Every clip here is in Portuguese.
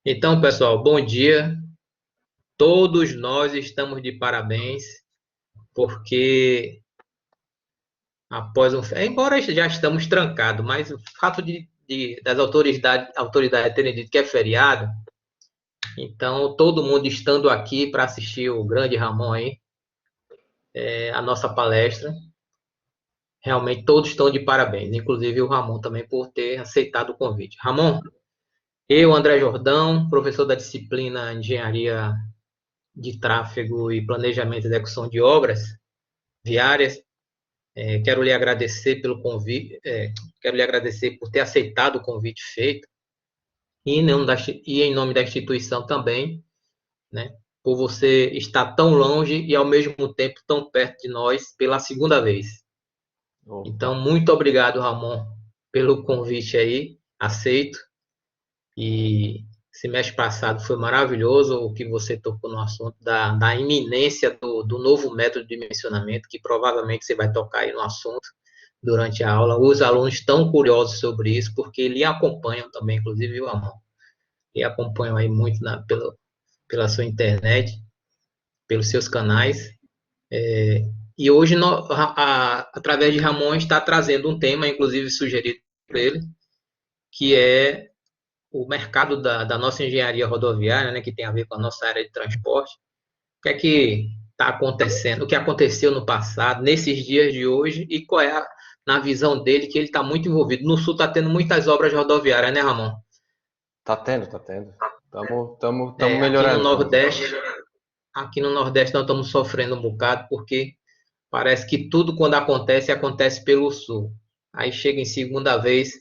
Então, pessoal, bom dia. Todos nós estamos de parabéns, porque após embora já estamos trancados, mas o fato das autoridades terem dito que é feriado, então todo mundo estando aqui para assistir o grande Ramon aí, a nossa palestra, realmente todos estão de parabéns, inclusive o Ramon também por ter aceitado o convite. Ramon, eu, André Jordão, professor da disciplina Engenharia de Tráfego e Planejamento e Execução de Obras Viárias. Quero lhe agradecer pelo convite, quero lhe agradecer por ter aceitado o convite feito e em nome da instituição também, né, por você estar tão longe e ao mesmo tempo tão perto de nós pela segunda vez. Então, muito obrigado, Ramon, pelo convite aí, aceito. E semestre passado foi maravilhoso o que você tocou no assunto da iminência do novo método de dimensionamento, que provavelmente você vai tocar aí no assunto durante a aula. Os alunos estão curiosos sobre isso, porque lhe acompanham também, inclusive o Amon. Lhe acompanham aí muito pela sua internet, pelos seus canais. E hoje, através de Ramon, está trazendo um tema, inclusive sugerido por ele, que é o mercado da nossa engenharia rodoviária, né, que tem a ver com a nossa área de transporte. O que é que está acontecendo, o que aconteceu no passado, nesses dias de hoje, e qual é, na visão dele, que ele está muito envolvido. No Sul está tendo muitas obras rodoviárias, né, Ramon? Tá tendo, tá tendo. Tamo Aqui no melhorando, Nordeste, nós estamos sofrendo um bocado, porque parece que tudo quando acontece, acontece pelo Sul. Aí chega em segunda vez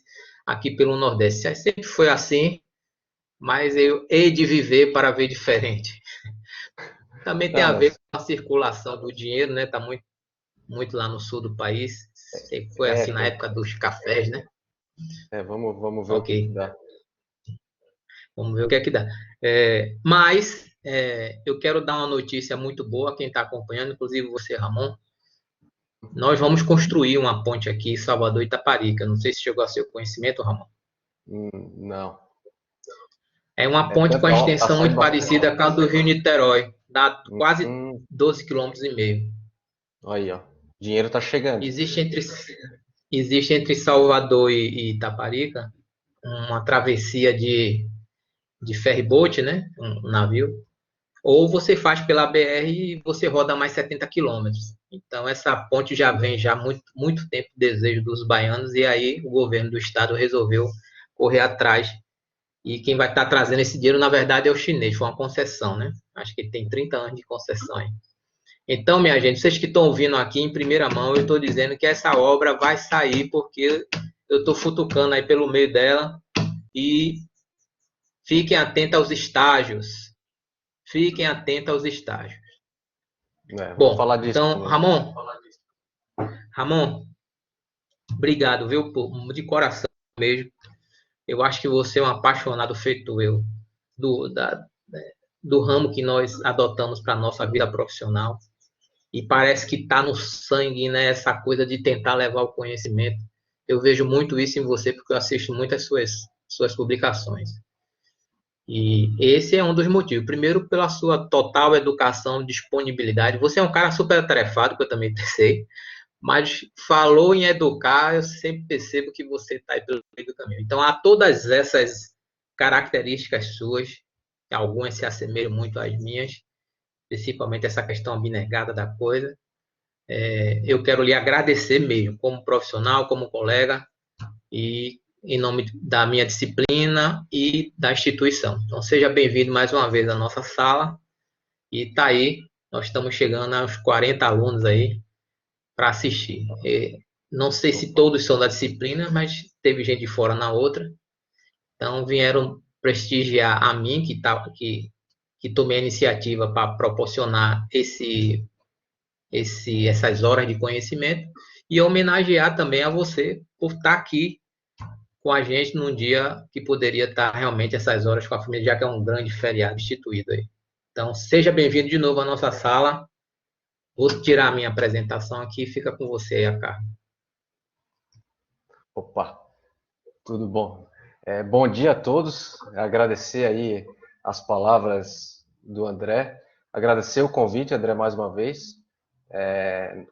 aqui pelo Nordeste. Sempre foi assim, mas eu hei de viver para ver diferente. Também tem Não, a ver mas com a circulação do dinheiro, né? Está muito, muito lá no sul do país. Sempre foi é, assim na pô, época dos cafés, né? vamos ver o Ok, que que dá. vamos ver o que é que dá. Eu quero dar uma notícia muito boa a quem está acompanhando, inclusive você, Ramon. Nós vamos construir uma ponte aqui, Salvador e Itaparica. Não sei se chegou a seu conhecimento, Ramon. Não. É uma É ponte com tanto, a ó, tá extensão muito saindo parecida com a do Rio Niterói, dá quase hum, 12,5 km. aí, ó. Dinheiro tá chegando. Existe entre, existe entre Salvador e Itaparica uma travessia de ferryboat, né? Um navio. Ou você faz pela BR e você roda mais 70 quilômetros. Então, essa ponte já vem já muito, muito tempo desejo dos baianos, e aí o governo do estado resolveu correr atrás. E quem vai estar trazendo esse dinheiro, na verdade, é o chinês, foi uma concessão, né? Acho que tem 30 anos de concessão aí. Então, minha gente, vocês que estão ouvindo aqui em primeira mão, eu estou dizendo que essa obra vai sair, porque eu estou futucando aí pelo meio dela, e fiquem atentos aos estágios. Fiquem atentos aos estágios. Vamos falar Bom, disso então, também. Ramon, obrigado, viu, de coração mesmo. Eu acho que você é um apaixonado feito eu do, da, do ramo que nós adotamos para a nossa vida profissional. E parece que está no sangue, né, essa coisa de tentar levar o conhecimento. Eu vejo muito isso em você, porque eu assisto muitas suas publicações. E esse é um dos motivos. Primeiro, pela sua total educação, disponibilidade. Você é um cara super atarefado, que eu também sei, mas falou em educar, eu sempre percebo que você está aí pelo meio do caminho. Então, há todas essas características suas, algumas se assemelham muito às minhas, principalmente essa questão abnegada da coisa. Eu quero lhe agradecer mesmo, como profissional, como colega, e em nome da minha disciplina e da instituição. Então, seja bem-vindo mais uma vez à nossa sala. E tá aí, nós estamos chegando aos 40 alunos aí para assistir. Não sei se Opa. todos são da disciplina, mas teve gente de fora na outra. Então, vieram prestigiar a mim, que tomei a iniciativa para proporcionar essas horas de conhecimento, e homenagear também a você por estar aqui com a gente num dia que poderia estar realmente essas horas com a família, já que é um grande feriado instituído aí. Então, seja bem-vindo de novo à nossa sala. Vou tirar a minha apresentação aqui e fica com você aí, a Carla. Opa, tudo bom. Bom dia a todos. Agradecer aí as palavras do André. Agradecer o convite, André, mais uma vez.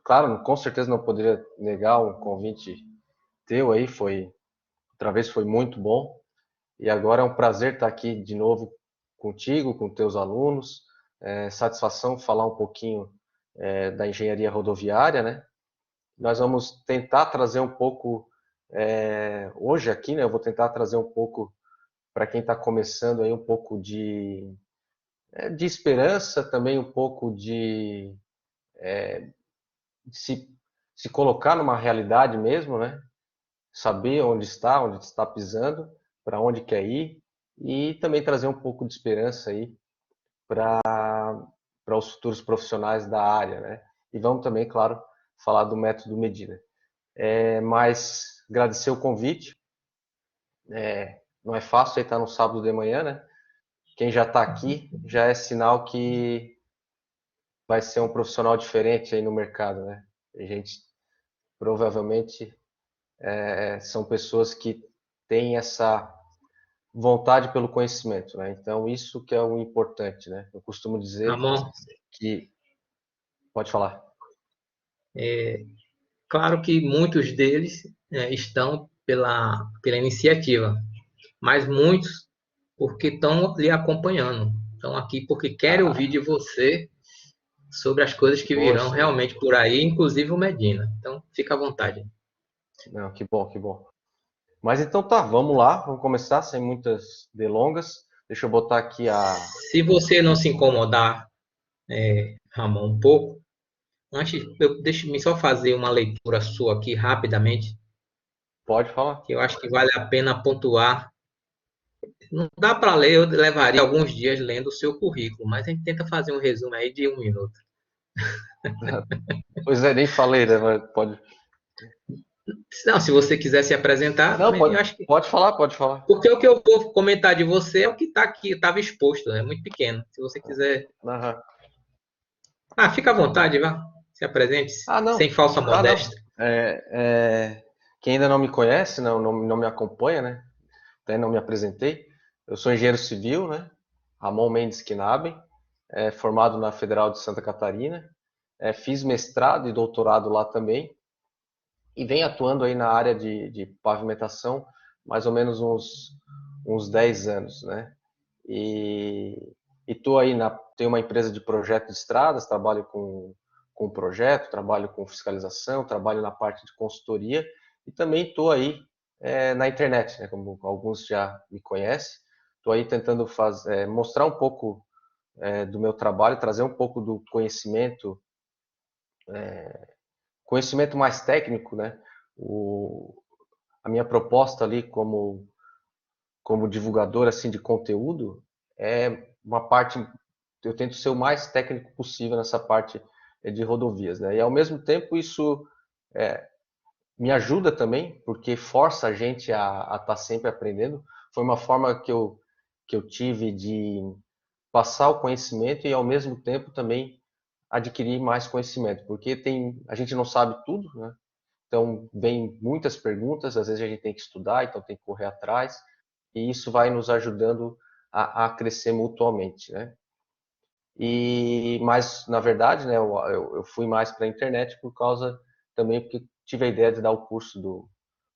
Claro, com certeza não poderia negar um convite teu aí. Outra vez foi muito bom. E agora é um prazer estar aqui de novo contigo, com teus alunos. Satisfação falar um pouquinho da engenharia rodoviária, né? Nós vamos tentar trazer um pouco hoje aqui, né? Eu vou tentar trazer um pouco para quem está começando aí um pouco de esperança, também um pouco de se colocar numa realidade mesmo, né? Saber onde está pisando, para onde quer ir e também trazer um pouco de esperança aí para os futuros profissionais da área, né? E vamos também, claro, falar do método Medina. Mas agradecer o convite. Não é fácil estar no sábado de manhã, né? Quem já está aqui já é sinal que vai ser um profissional diferente aí no mercado, né? A gente provavelmente são pessoas que têm essa vontade pelo conhecimento, né? Então isso que é o importante, né? Eu costumo dizer Ramon, que pode falar. claro que muitos deles estão pela iniciativa, mas muitos porque estão lhe acompanhando. Estão aqui porque querem ouvir de você sobre as coisas que virão Poxa, realmente por aí, inclusive o Medina. Então, fica à vontade. não, que bom, que bom. Mas então tá, vamos lá, vamos começar sem muitas delongas. Deixa eu botar aqui Se você não se incomodar, Ramon, um pouco, deixe-me só fazer uma leitura sua aqui rapidamente, Pode falar. que eu acho que vale a pena pontuar. Não dá para ler, eu levaria alguns dias lendo o seu currículo, mas a gente tenta fazer um resumo aí de 1 minuto. Pois é, nem falei, né? Mas pode. Não, se você quiser se apresentar, Não, também eu pode, acho que. pode falar, pode falar. Porque o que eu vou comentar de você é o que está aqui, estava exposto, é muito pequeno. Se você quiser. Aham. Ah, fica à vontade, vá. Se apresente, Ah, sem não. falsa Ah, não. modéstia. Quem ainda não me conhece, não me acompanha, né? Até não me apresentei. Eu sou engenheiro civil, né? Ramon Mendes Knaben, formado na Federal de Santa Catarina. Fiz mestrado e doutorado lá também. E venho atuando aí na área de pavimentação mais ou menos uns 10 anos, né? E estou aí tenho uma empresa de projeto de estradas, trabalho com projeto, trabalho com fiscalização, trabalho na parte de consultoria e também estou aí na internet, né? Como alguns já me conhecem, estou aí tentando mostrar um pouco do meu trabalho, trazer um pouco do conhecimento mais técnico, né? A minha proposta ali como divulgador assim de conteúdo é uma parte, eu tento ser o mais técnico possível nessa parte de rodovias, né? E ao mesmo tempo isso me ajuda também, porque força a gente a estar sempre aprendendo. Foi uma forma que eu tive de passar o conhecimento e ao mesmo tempo também adquirir mais conhecimento, porque a gente não sabe tudo, né? Então, vem muitas perguntas, às vezes a gente tem que estudar, então tem que correr atrás, e isso vai nos ajudando a crescer mutuamente, né? Mas, na verdade, né, eu fui mais para a internet por causa também porque tive a ideia de dar o curso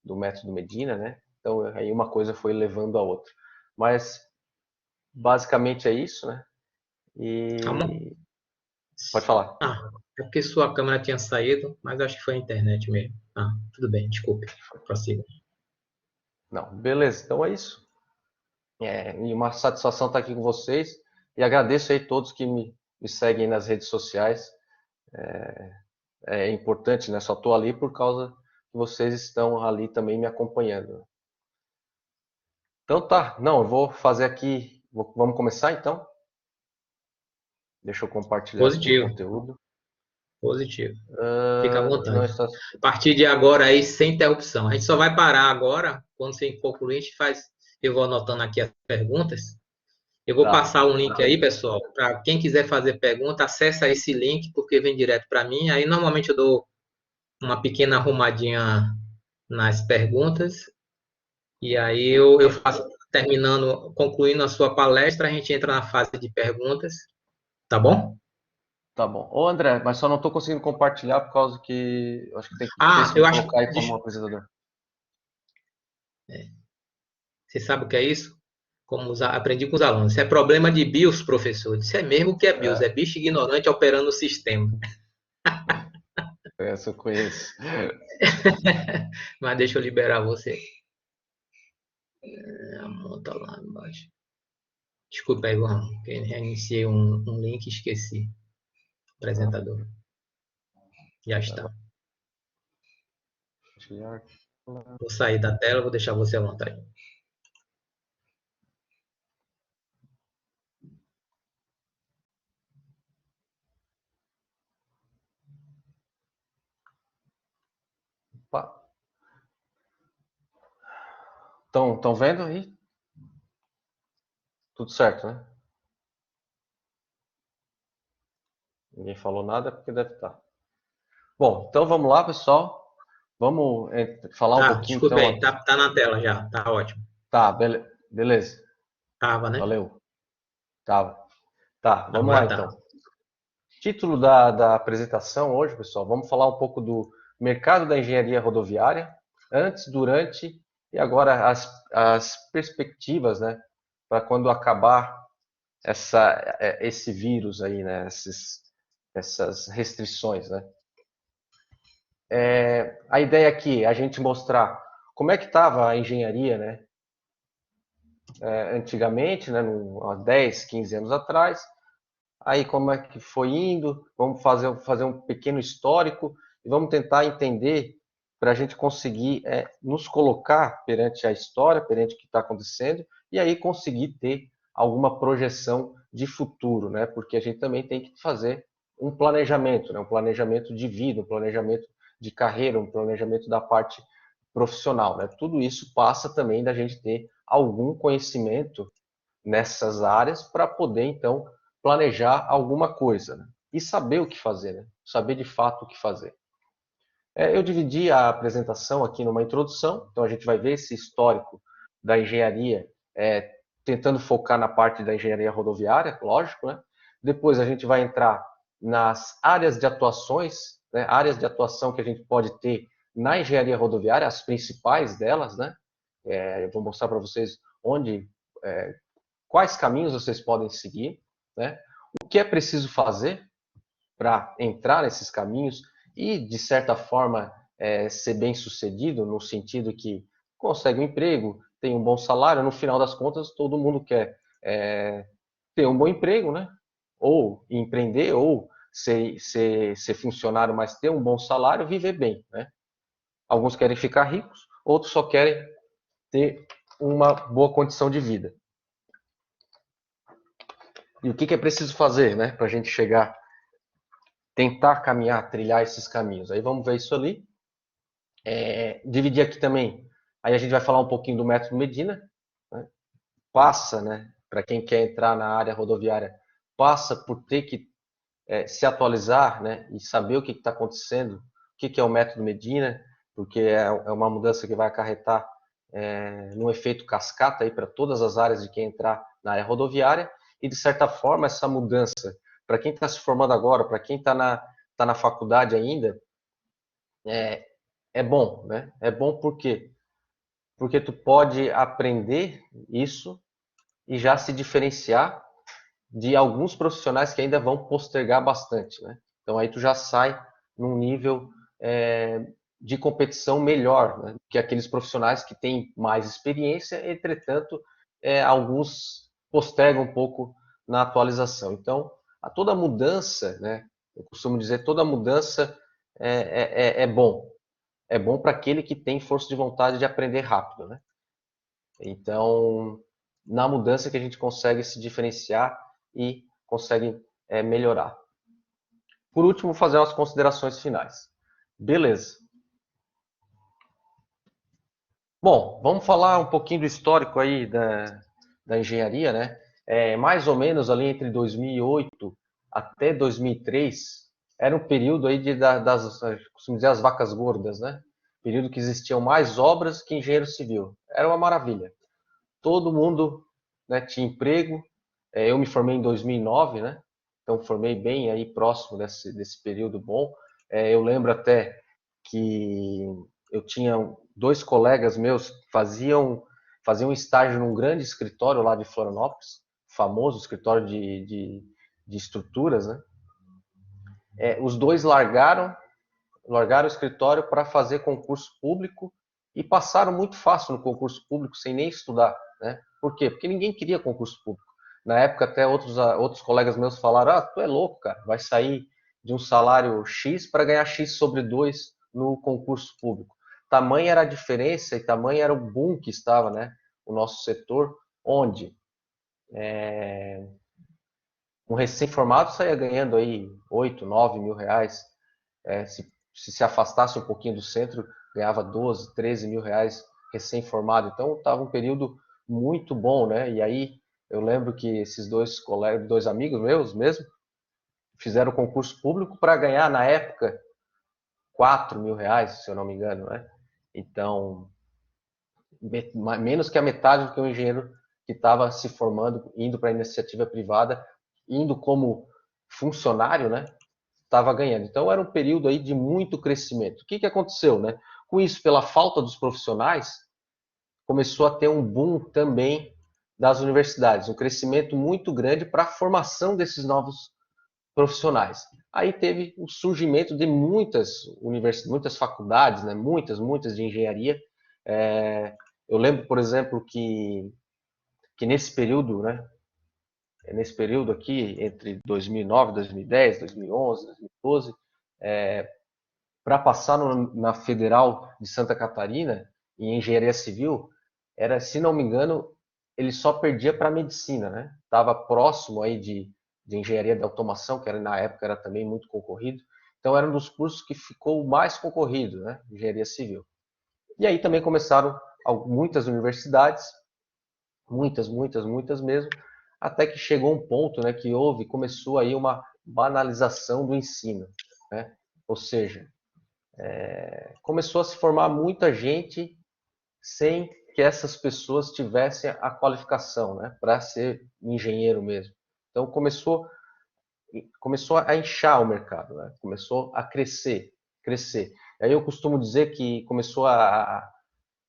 do método Medina, né? Então, aí uma coisa foi levando a outra. Mas, basicamente é isso, né? Ramon? E pode falar. Ah, é porque sua câmera tinha saído, mas acho que foi a internet mesmo. Ah, tudo bem, desculpe. Prossiga. Não, beleza, então é isso. E uma satisfação estar aqui com vocês. E agradeço aí todos que me seguem nas redes sociais. É importante, né? Só estou ali por causa que vocês estão ali também me acompanhando. Então tá, não, eu vou fazer aqui. Vamos começar então? Deixa eu compartilhar aqui o Positivo, conteúdo. positivo. Fica à Não vontade. está. A partir de agora aí, sem interrupção. A gente só vai parar agora, quando você concluir, a gente faz. Eu vou anotando aqui as perguntas. Eu vou Tá. passar um link aí, pessoal, para quem quiser fazer pergunta, acessa esse link, porque vem direto para mim. Aí, normalmente, eu dou uma pequena arrumadinha nas perguntas E aí eu faço, terminando, concluindo a sua palestra, a gente entra na fase de perguntas, tá bom? Tá bom. Ô, André, mas só não estou conseguindo compartilhar por causa que eu acho que tem que ter Ah, se me eu acho, colocar aí como apresentador. você sabe o que é isso? Aprendi com os alunos. Isso é problema de BIOS, professor. Isso é mesmo o que é BIOS, é É, bicho ignorante operando o sistema. essa eu conheço. Mas deixa eu liberar você. Monta lá embaixo. Desculpa aí, Luan, que reiniciei um link e esqueci. Não, Apresentador. Já vai está. compartilhar. Vou sair da tela, vou deixar você à vontade. Opa. Estão vendo aí? Tudo certo, né? Ninguém falou nada porque deve estar. Bom, então vamos lá, pessoal. Vamos falar um Tá, pouquinho desculpe então aí, aqui. tá na tela já, tá ótimo. Tá, beleza. Tava, né? Valeu. Tá, tá, vamos lá Agora tá. então. Título da apresentação hoje, pessoal, vamos falar um pouco do mercado da engenharia rodoviária, antes, durante e agora as perspectivas, né, para quando acabar esse vírus aí, né, essas restrições, né. A ideia aqui é a gente mostrar como é que estava a engenharia, né, antigamente, né, há 10, 15 anos atrás, aí como é que foi indo, vamos fazer um pequeno histórico e vamos tentar entender para a gente conseguir nos colocar perante a história, perante o que está acontecendo, e aí conseguir ter alguma projeção de futuro, né? Porque a gente também tem que fazer um planejamento, né? Um planejamento de vida, um planejamento de carreira, um planejamento da parte profissional, né? Tudo isso passa também da gente ter algum conhecimento nessas áreas para poder, então, planejar alguma coisa, né? E saber o que fazer, né? Saber de fato o que fazer. Eu dividi a apresentação aqui numa introdução, então a gente vai ver esse histórico da engenharia, tentando focar na parte da engenharia rodoviária, lógico, né? Depois a gente vai entrar nas áreas de atuações, né? Áreas de atuação que a gente pode ter na engenharia rodoviária, as principais delas, né? Eu vou mostrar para vocês onde, quais caminhos vocês podem seguir, né? O que é preciso fazer para entrar nesses caminhos e, de certa forma, ser bem sucedido, no sentido que consegue um emprego, tem um bom salário, no final das contas, todo mundo quer ter um bom emprego, né? Ou empreender, ou ser funcionário, mas ter um bom salário, viver bem, né? Alguns querem ficar ricos, outros só querem ter uma boa condição de vida. E o que é preciso fazer, né, para a gente chegar, tentar caminhar, trilhar esses caminhos? Aí vamos ver isso ali. Dividir aqui também. Aí a gente vai falar um pouquinho do método Medina. Né? Passa, né, para quem quer entrar na área rodoviária, passa por ter que se atualizar, né, e saber o que está acontecendo, o que é o método Medina, porque é uma mudança que vai acarretar num efeito cascata para todas as áreas de quem entrar na área rodoviária, e de certa forma essa mudança, para quem está se formando agora, para quem está na faculdade ainda, é bom, né? É bom por quê? Porque tu pode aprender isso e já se diferenciar de alguns profissionais que ainda vão postergar bastante, né? Então aí tu já sai num nível de competição melhor, né? Que aqueles profissionais que têm mais experiência, entretanto, alguns postergam um pouco na atualização. Então, toda mudança, né? Eu costumo dizer, toda mudança é bom. É bom para aquele que tem força de vontade de aprender rápido, né? Então, na mudança que a gente consegue se diferenciar e consegue melhorar. Por último, fazer umas considerações finais. Beleza. Bom, vamos falar um pouquinho do histórico aí da engenharia, né? Mais ou menos ali entre 2008 até 2003, era um período aí das, costumo dizer, as vacas gordas, né? período que existiam mais obras que engenheiro civil. Era uma maravilha. Todo mundo, né, tinha emprego. Eu me formei em 2009, né? Então formei bem aí próximo desse período bom. Eu lembro até que eu tinha dois colegas meus que faziam estágio num grande escritório lá de Florianópolis, famoso escritório de estruturas, né? Os dois largaram o escritório para fazer concurso público e passaram muito fácil no concurso público sem nem estudar, né? Por quê? Porque ninguém queria concurso público. Na época até outros colegas meus falaram: tu é louco, cara, vai sair de um salário X para ganhar X sobre 2 no concurso público. Tamanha era a diferença e tamanho era o boom que estava, né? O nosso setor, onde um recém-formado saía ganhando aí 8, 9 mil reais. Se afastasse um pouquinho do centro, ganhava 12, 13 mil reais recém-formado. Então estava um período muito bom, né? E aí eu lembro que esses dois colegas, dois amigos meus mesmo, fizeram concurso público para ganhar na época 4 mil reais, se eu não me engano, né? Então, menos que a metade do que um engenheiro que estava se formando, indo para a iniciativa privada, indo como funcionário, né? Estava ganhando. Então era um período aí de muito crescimento. O que aconteceu, né? Com isso, pela falta dos profissionais, começou a ter um boom também das universidades, um crescimento muito grande para a formação desses novos profissionais. Aí teve o surgimento de muitas universidades, muitas faculdades, né? Muitas de engenharia. Eu lembro, por exemplo, que nesse período, né? Nesse período aqui, entre 2009, 2010, 2011, 2012, para passar na Federal de Santa Catarina, em engenharia civil, era, se não me engano, ele só perdia para medicina, né? Estava próximo aí de engenharia de automação, que era, na época era também muito concorrido. Então era um dos cursos que ficou mais concorrido, né? Engenharia civil. E aí também começaram muitas universidades, muitas mesmo, até que chegou um ponto, né, que começou aí uma banalização do ensino, né? Ou seja, começou a se formar muita gente sem que essas pessoas tivessem a qualificação, né, para ser engenheiro mesmo. Então começou a inchar o mercado, né? Começou a crescer. Aí eu costumo dizer que começou a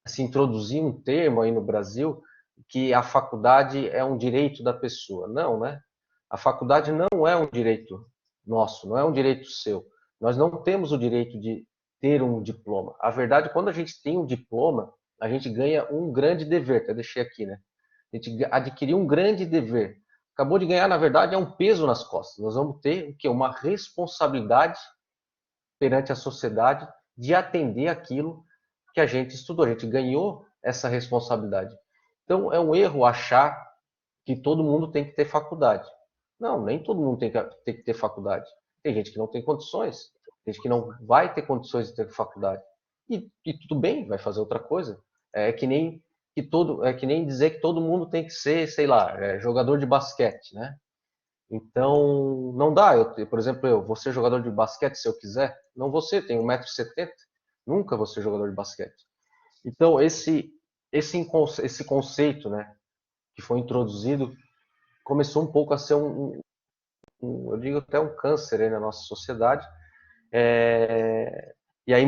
se introduzir um termo aí no Brasil que a faculdade é um direito da pessoa. Não, né? A faculdade não é um direito nosso, não é um direito seu. Nós não temos o direito de ter um diploma. A verdade, quando a gente tem um diploma, a gente ganha um grande dever. Até deixei aqui, né? A gente adquiriu um grande dever. Acabou de ganhar, na verdade, é um peso nas costas. Nós vamos ter o quê? Uma responsabilidade perante a sociedade de atender aquilo que a gente estudou. A gente ganhou essa responsabilidade. Então, é um erro achar que todo mundo tem que ter faculdade. Não, nem todo mundo tem que ter faculdade. Tem gente que não tem condições, tem gente que não vai ter condições de ter faculdade. E tudo bem, vai fazer outra coisa. É que nem dizer que todo mundo tem que ser, sei lá, jogador de basquete, né? Então, não dá. Por exemplo, eu vou ser jogador de basquete se eu quiser? Não vou ser, tenho 1,70 m. Nunca vou ser jogador de basquete. Então, esse conceito, né, que foi introduzido, começou um pouco a ser eu digo até um câncer aí na nossa sociedade. E aí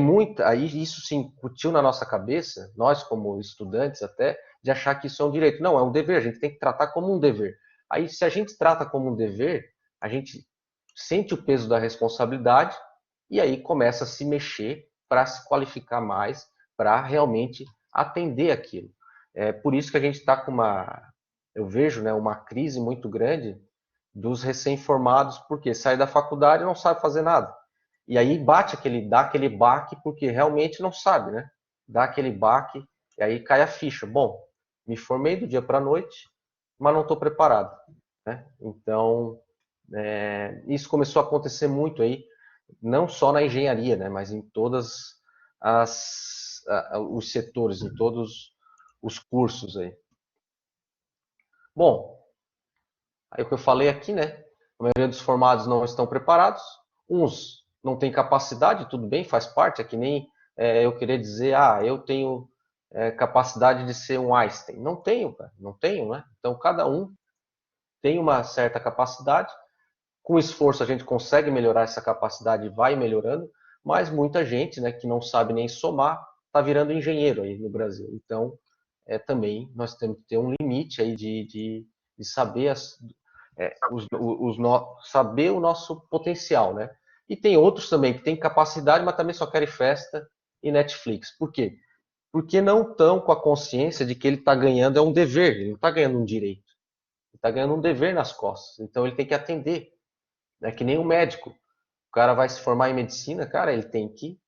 isso se incutiu na nossa cabeça, nós como estudantes até, de achar que isso é um direito. Não, é um dever, a gente tem que tratar como um dever. Aí, se a gente trata como um dever, a gente sente o peso da responsabilidade e aí começa a se mexer para se qualificar mais, para realmente atender aquilo. É por isso que a gente está eu vejo, né, uma crise muito grande dos recém-formados, porque sai da faculdade e não sabe fazer nada. E aí dá aquele baque, porque realmente não sabe, né? Dá aquele baque e aí cai a ficha. Bom, me formei do dia para a noite, mas não estou preparado, né? Então, isso começou a acontecer muito aí, não só na engenharia, né? Mas em todos os setores, em todos os cursos aí. Bom, aí o que eu falei aqui, né? A maioria dos formados não estão preparados. Uns não têm capacidade, tudo bem, faz parte. É que nem eu querer dizer, eu tenho capacidade de ser um Einstein. Não tenho, cara, não tenho, né? Então, cada um tem uma certa capacidade. Com esforço, a gente consegue melhorar essa capacidade e vai melhorando, mas muita gente, né, que não sabe nem somar, está virando engenheiro aí no Brasil. Então, também nós temos que ter um limite aí de saber saber o nosso potencial, né? E tem outros também que têm capacidade, mas também só querem festa e Netflix. Por quê? Porque não estão com a consciência de que ele está ganhando um dever, ele não está ganhando um direito, ele está ganhando um dever nas costas. Então ele tem que atender. É que nem um médico. O cara vai se formar em medicina, cara, ele tem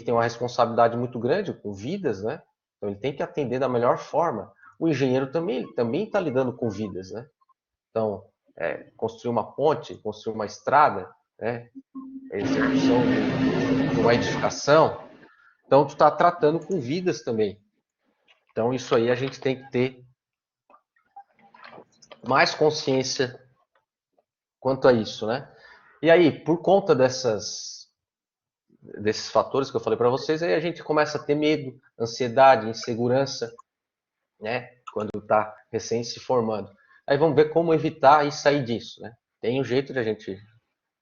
uma responsabilidade muito grande com vidas, né? Então ele tem que atender da melhor forma. O engenheiro também, ele também está lidando com vidas, né? Então, construir uma ponte, construir uma estrada, né? A execução de uma edificação. Então, tu está tratando com vidas também. Então, isso aí a gente tem que ter mais consciência quanto a isso, né? E aí, por conta desses fatores que eu falei para vocês, aí a gente começa a ter medo, ansiedade, insegurança, né? Quando está recém se formando. Aí vamos ver como evitar e sair disso, né? Tem um jeito de a gente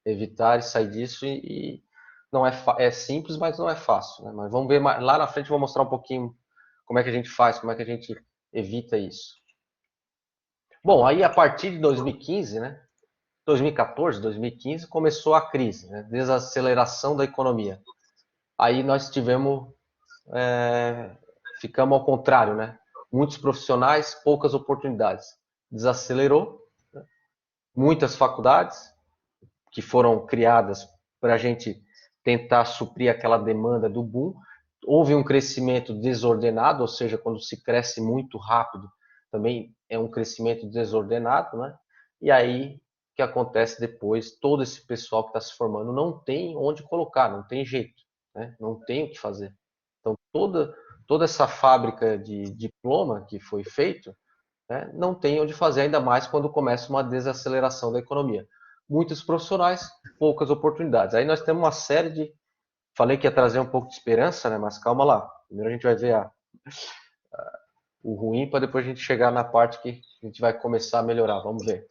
evitar e sair disso e não é simples, mas não é fácil, né? Mas vamos ver lá na frente, eu vou mostrar um pouquinho como é que a gente faz, como é que a gente evita isso. Bom, aí a partir de 2015, né? 2014, 2015 começou a crise, né? Desaceleração da economia. Aí nós ficamos ao contrário, né? Muitos profissionais, poucas oportunidades. Desacelerou, né? Muitas faculdades que foram criadas para a gente tentar suprir aquela demanda do boom. Houve um crescimento desordenado, ou seja, quando se cresce muito rápido, também é um crescimento desordenado, né? E aí, o que acontece depois? Todo esse pessoal que está se formando não tem onde colocar, não tem jeito, né? Não tem o que fazer. Então, toda essa fábrica de diploma que foi feito, né, não tem onde fazer, ainda mais quando começa uma desaceleração da economia. Muitos profissionais, poucas oportunidades. Aí nós temos uma série de. Falei que ia trazer um pouco de esperança, né? Mas calma lá. Primeiro a gente vai ver o ruim para depois a gente chegar na parte que a gente vai começar a melhorar. Vamos ver.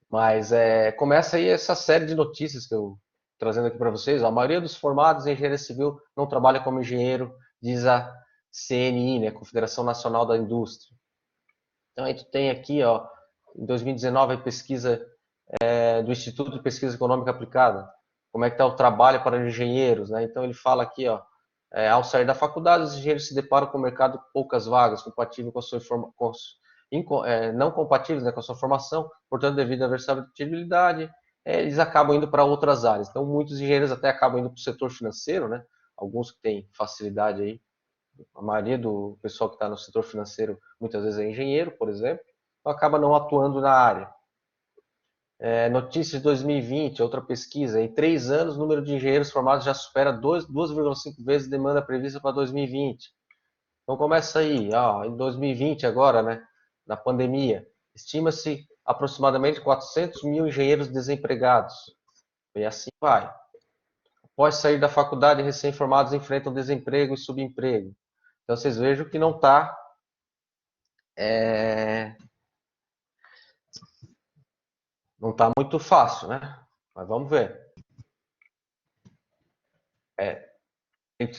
Mas começa aí essa série de notícias que eu trazendo aqui para vocês. A maioria dos formados em engenharia civil não trabalha como engenheiro, diz a CNI, né? Confederação Nacional da Indústria. Então a gente tem aqui, ó, em 2019, a pesquisa do Instituto de Pesquisa Econômica Aplicada, como é que está o trabalho para engenheiros, né? Então ele fala aqui, ó, ao sair da faculdade, os engenheiros se deparam com o mercado com poucas vagas, compatível com a sua não compatíveis, né, com a sua formação, portanto, devido à versatilidade, eles acabam indo para outras áreas. Então, muitos engenheiros até acabam indo para o setor financeiro, né? Alguns que têm facilidade aí, a maioria do pessoal que está no setor financeiro muitas vezes é engenheiro, por exemplo, então acaba não atuando na área. Notícias de 2020, outra pesquisa. Em 3 anos, o número de engenheiros formados já supera 2,5 vezes a demanda prevista para 2020. Então começa aí, ó, em 2020 agora, né, na pandemia, estima-se aproximadamente 400 mil engenheiros desempregados. E assim vai. Após sair da faculdade, recém-formados enfrentam desemprego e subemprego. Então vocês vejam que não está não tá muito fácil, né? Mas vamos ver.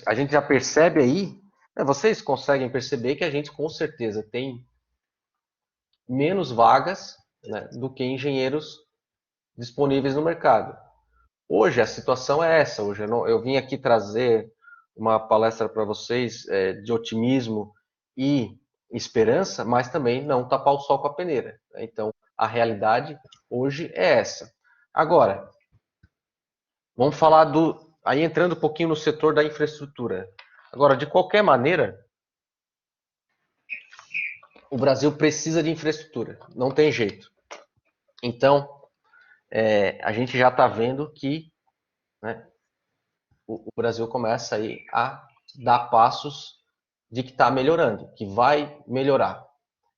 A gente já percebe aí, né, vocês conseguem perceber que a gente com certeza tem menos vagas, né, do que engenheiros disponíveis no mercado. Hoje a situação é essa. Hoje eu vim aqui trazer uma palestra para vocês de otimismo e esperança, mas também não tapar o sol com a peneira, né? Então a realidade hoje é essa. Agora, vamos falar aí entrando um pouquinho no setor da infraestrutura. Agora, de qualquer maneira, o Brasil precisa de infraestrutura, não tem jeito. Então, a gente já está vendo que, né, o Brasil começa aí a dar passos de que está melhorando, que vai melhorar.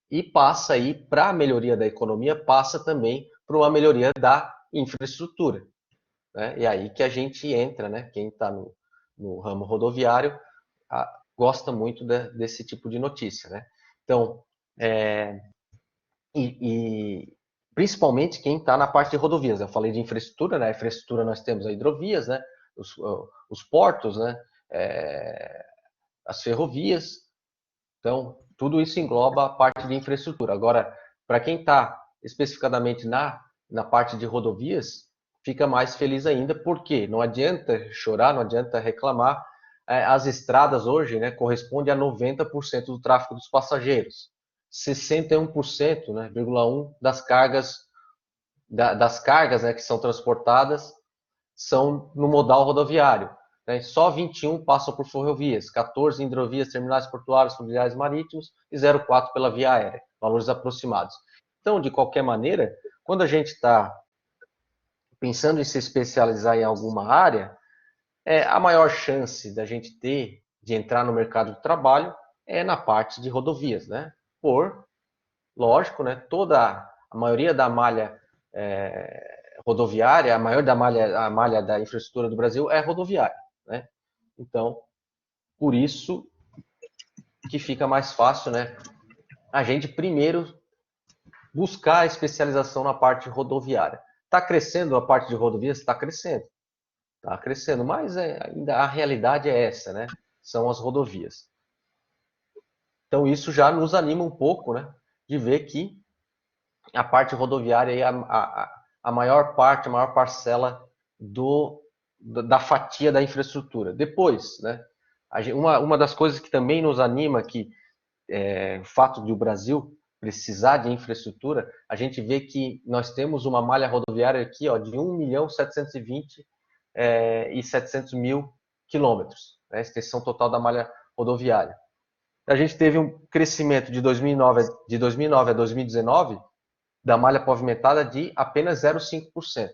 E passa aí, para a melhoria da economia, passa também para uma melhoria da infraestrutura, né? E aí que a gente entra, né? Quem está no no ramo rodoviário gosta muito desse tipo de notícia, né? Então, e principalmente quem está na parte de rodovias. Eu falei de infraestrutura, né? A infraestrutura nós temos as hidrovias, né? Os portos, né? As ferrovias. Então, tudo isso engloba a parte de infraestrutura. Agora, para quem está especificadamente na parte de rodovias, fica mais feliz ainda, porque não adianta chorar, não adianta reclamar. As estradas hoje, né, correspondem a 90% do tráfego dos passageiros. 61%, né, 1,1 das cargas, né, que são transportadas são no modal rodoviário. Né? Só 21 passam por ferrovias, 14 em hidrovias, terminais portuários, fluviais marítimos e 0,4 pela via aérea, valores aproximados. Então, de qualquer maneira, quando a gente está pensando em se especializar em alguma área, a maior chance da gente ter de entrar no mercado de trabalho é na parte de rodovias, né? Lógico, né? A maioria da malha rodoviária, a malha da infraestrutura do Brasil é rodoviária, né? Então, por isso que fica mais fácil, né? A gente primeiro buscar a especialização na parte rodoviária. Está crescendo a parte de rodovias? Está crescendo, mas ainda a realidade é essa, né? São as rodovias. Então, isso já nos anima um pouco, né? De ver que a parte rodoviária é a maior parte, a maior parcela da fatia da infraestrutura. Depois, né, uma das coisas que também nos anima, que o fato de o Brasil precisar de infraestrutura, a gente vê que nós temos uma malha rodoviária aqui de 1.720.000 e 700 mil quilômetros, né, a extensão total da malha rodoviária. A gente teve um crescimento de 2009 a 2019 da malha pavimentada de apenas 0,5%,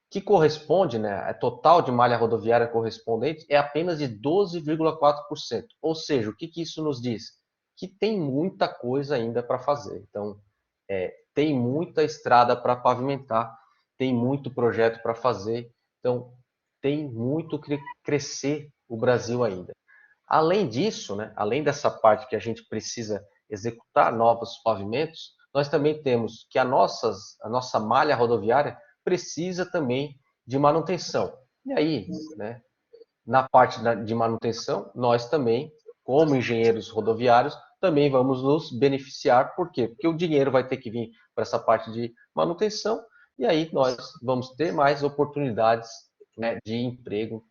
que corresponde, né, a total de malha rodoviária correspondente é apenas de 12,4%. Ou seja, o que isso nos diz? Que tem muita coisa ainda para fazer. Então, tem muita estrada para pavimentar, tem muito projeto para fazer, então tem muito que crescer o Brasil ainda. Além disso, né, além dessa parte que a gente precisa executar novos pavimentos, nós também temos que a nossa malha rodoviária precisa também de manutenção. E aí, né, na parte de manutenção, nós também, como engenheiros rodoviários, também vamos nos beneficiar. Por quê? Porque o dinheiro vai ter que vir para essa parte de manutenção e aí nós vamos ter mais oportunidades, né, de emprego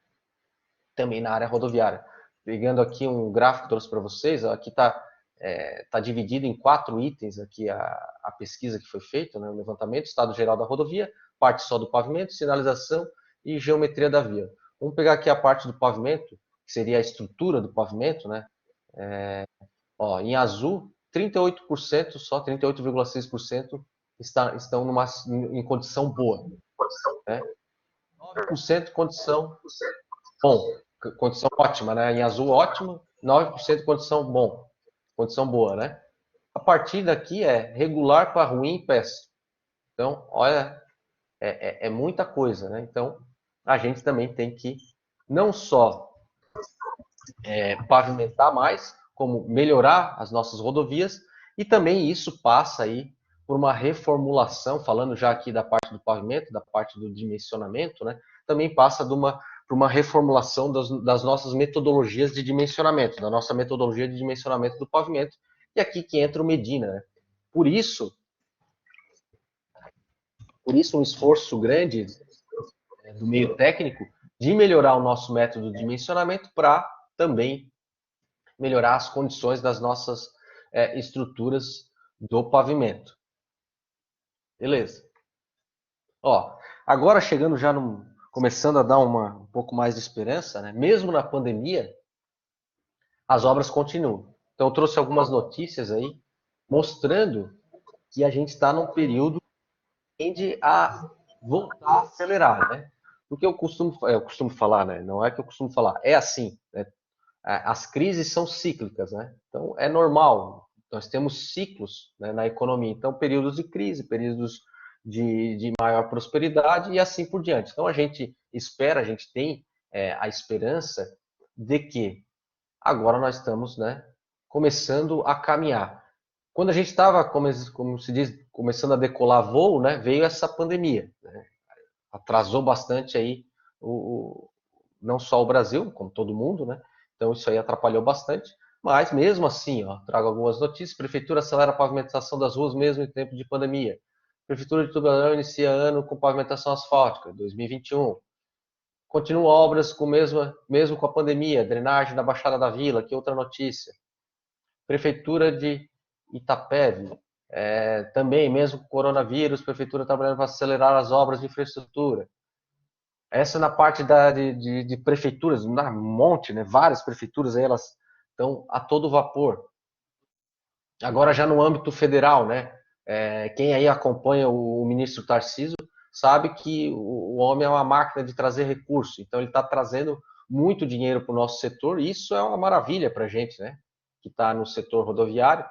também na área rodoviária. Pegando aqui um gráfico que trouxe para vocês, aqui está dividido em 4 itens aqui a pesquisa que foi feita, né, o levantamento, estado geral da rodovia, parte só do pavimento, sinalização e geometria da via. Vamos pegar aqui a parte do pavimento, que seria a estrutura do pavimento, né? Em azul, 38%, só 38,6% estão em condição boa. Né? 9% condição bom, condição ótima, né? Em azul, ótimo, 9% condição bom, condição boa, né? A partir daqui é regular para ruim e péssimo. Então, olha, é muita coisa, né? Então, a gente também tem que não só pavimentar mais, como melhorar as nossas rodovias, e também isso passa aí por uma reformulação, falando já aqui da parte do pavimento, da parte do dimensionamento, né? Também passa por uma reformulação das nossas metodologias de dimensionamento, da nossa metodologia de dimensionamento do pavimento, e aqui que entra o Medina, né? Por isso um esforço grande do meio técnico de melhorar o nosso método de dimensionamento para também melhorar as condições das nossas estruturas do pavimento. Beleza. Agora chegando já começando a dar um pouco mais de esperança, né? Mesmo na pandemia, as obras continuam. Então eu trouxe algumas notícias aí mostrando que a gente está num período que tende a voltar a acelerar, né? Porque eu costumo falar, né? Não é que eu costumo falar, é assim, né? As crises são cíclicas, né? Então é normal. Nós temos ciclos, né, na economia. Então períodos de crise, períodos de maior prosperidade e assim por diante. Então a gente espera, a gente tem a esperança de que agora nós estamos, né, começando a caminhar. Quando a gente estava, como se diz, começando a decolar voo, né, veio essa pandemia, né, atrasou bastante aí não só o Brasil, como todo mundo, né? Então isso aí atrapalhou bastante. Mas mesmo assim, ó, trago algumas notícias. Prefeitura acelera a pavimentação das ruas mesmo em tempo de pandemia. Prefeitura de Tubarão inicia ano com pavimentação asfáltica, 2021. Continua obras mesmo com a pandemia, drenagem da Baixada da Vila, que é outra notícia. Prefeitura de Itapeve, também, mesmo com o coronavírus, prefeitura trabalhando para acelerar as obras de infraestrutura. Essa na parte de prefeituras, um monte, né? Várias prefeituras aí, elas estão a todo vapor. Agora já no âmbito federal, né? Quem aí acompanha o ministro Tarcísio sabe que o homem é uma máquina de trazer recurso. Então ele está trazendo muito dinheiro para o nosso setor e isso é uma maravilha para a gente, né? Que está no setor rodoviário,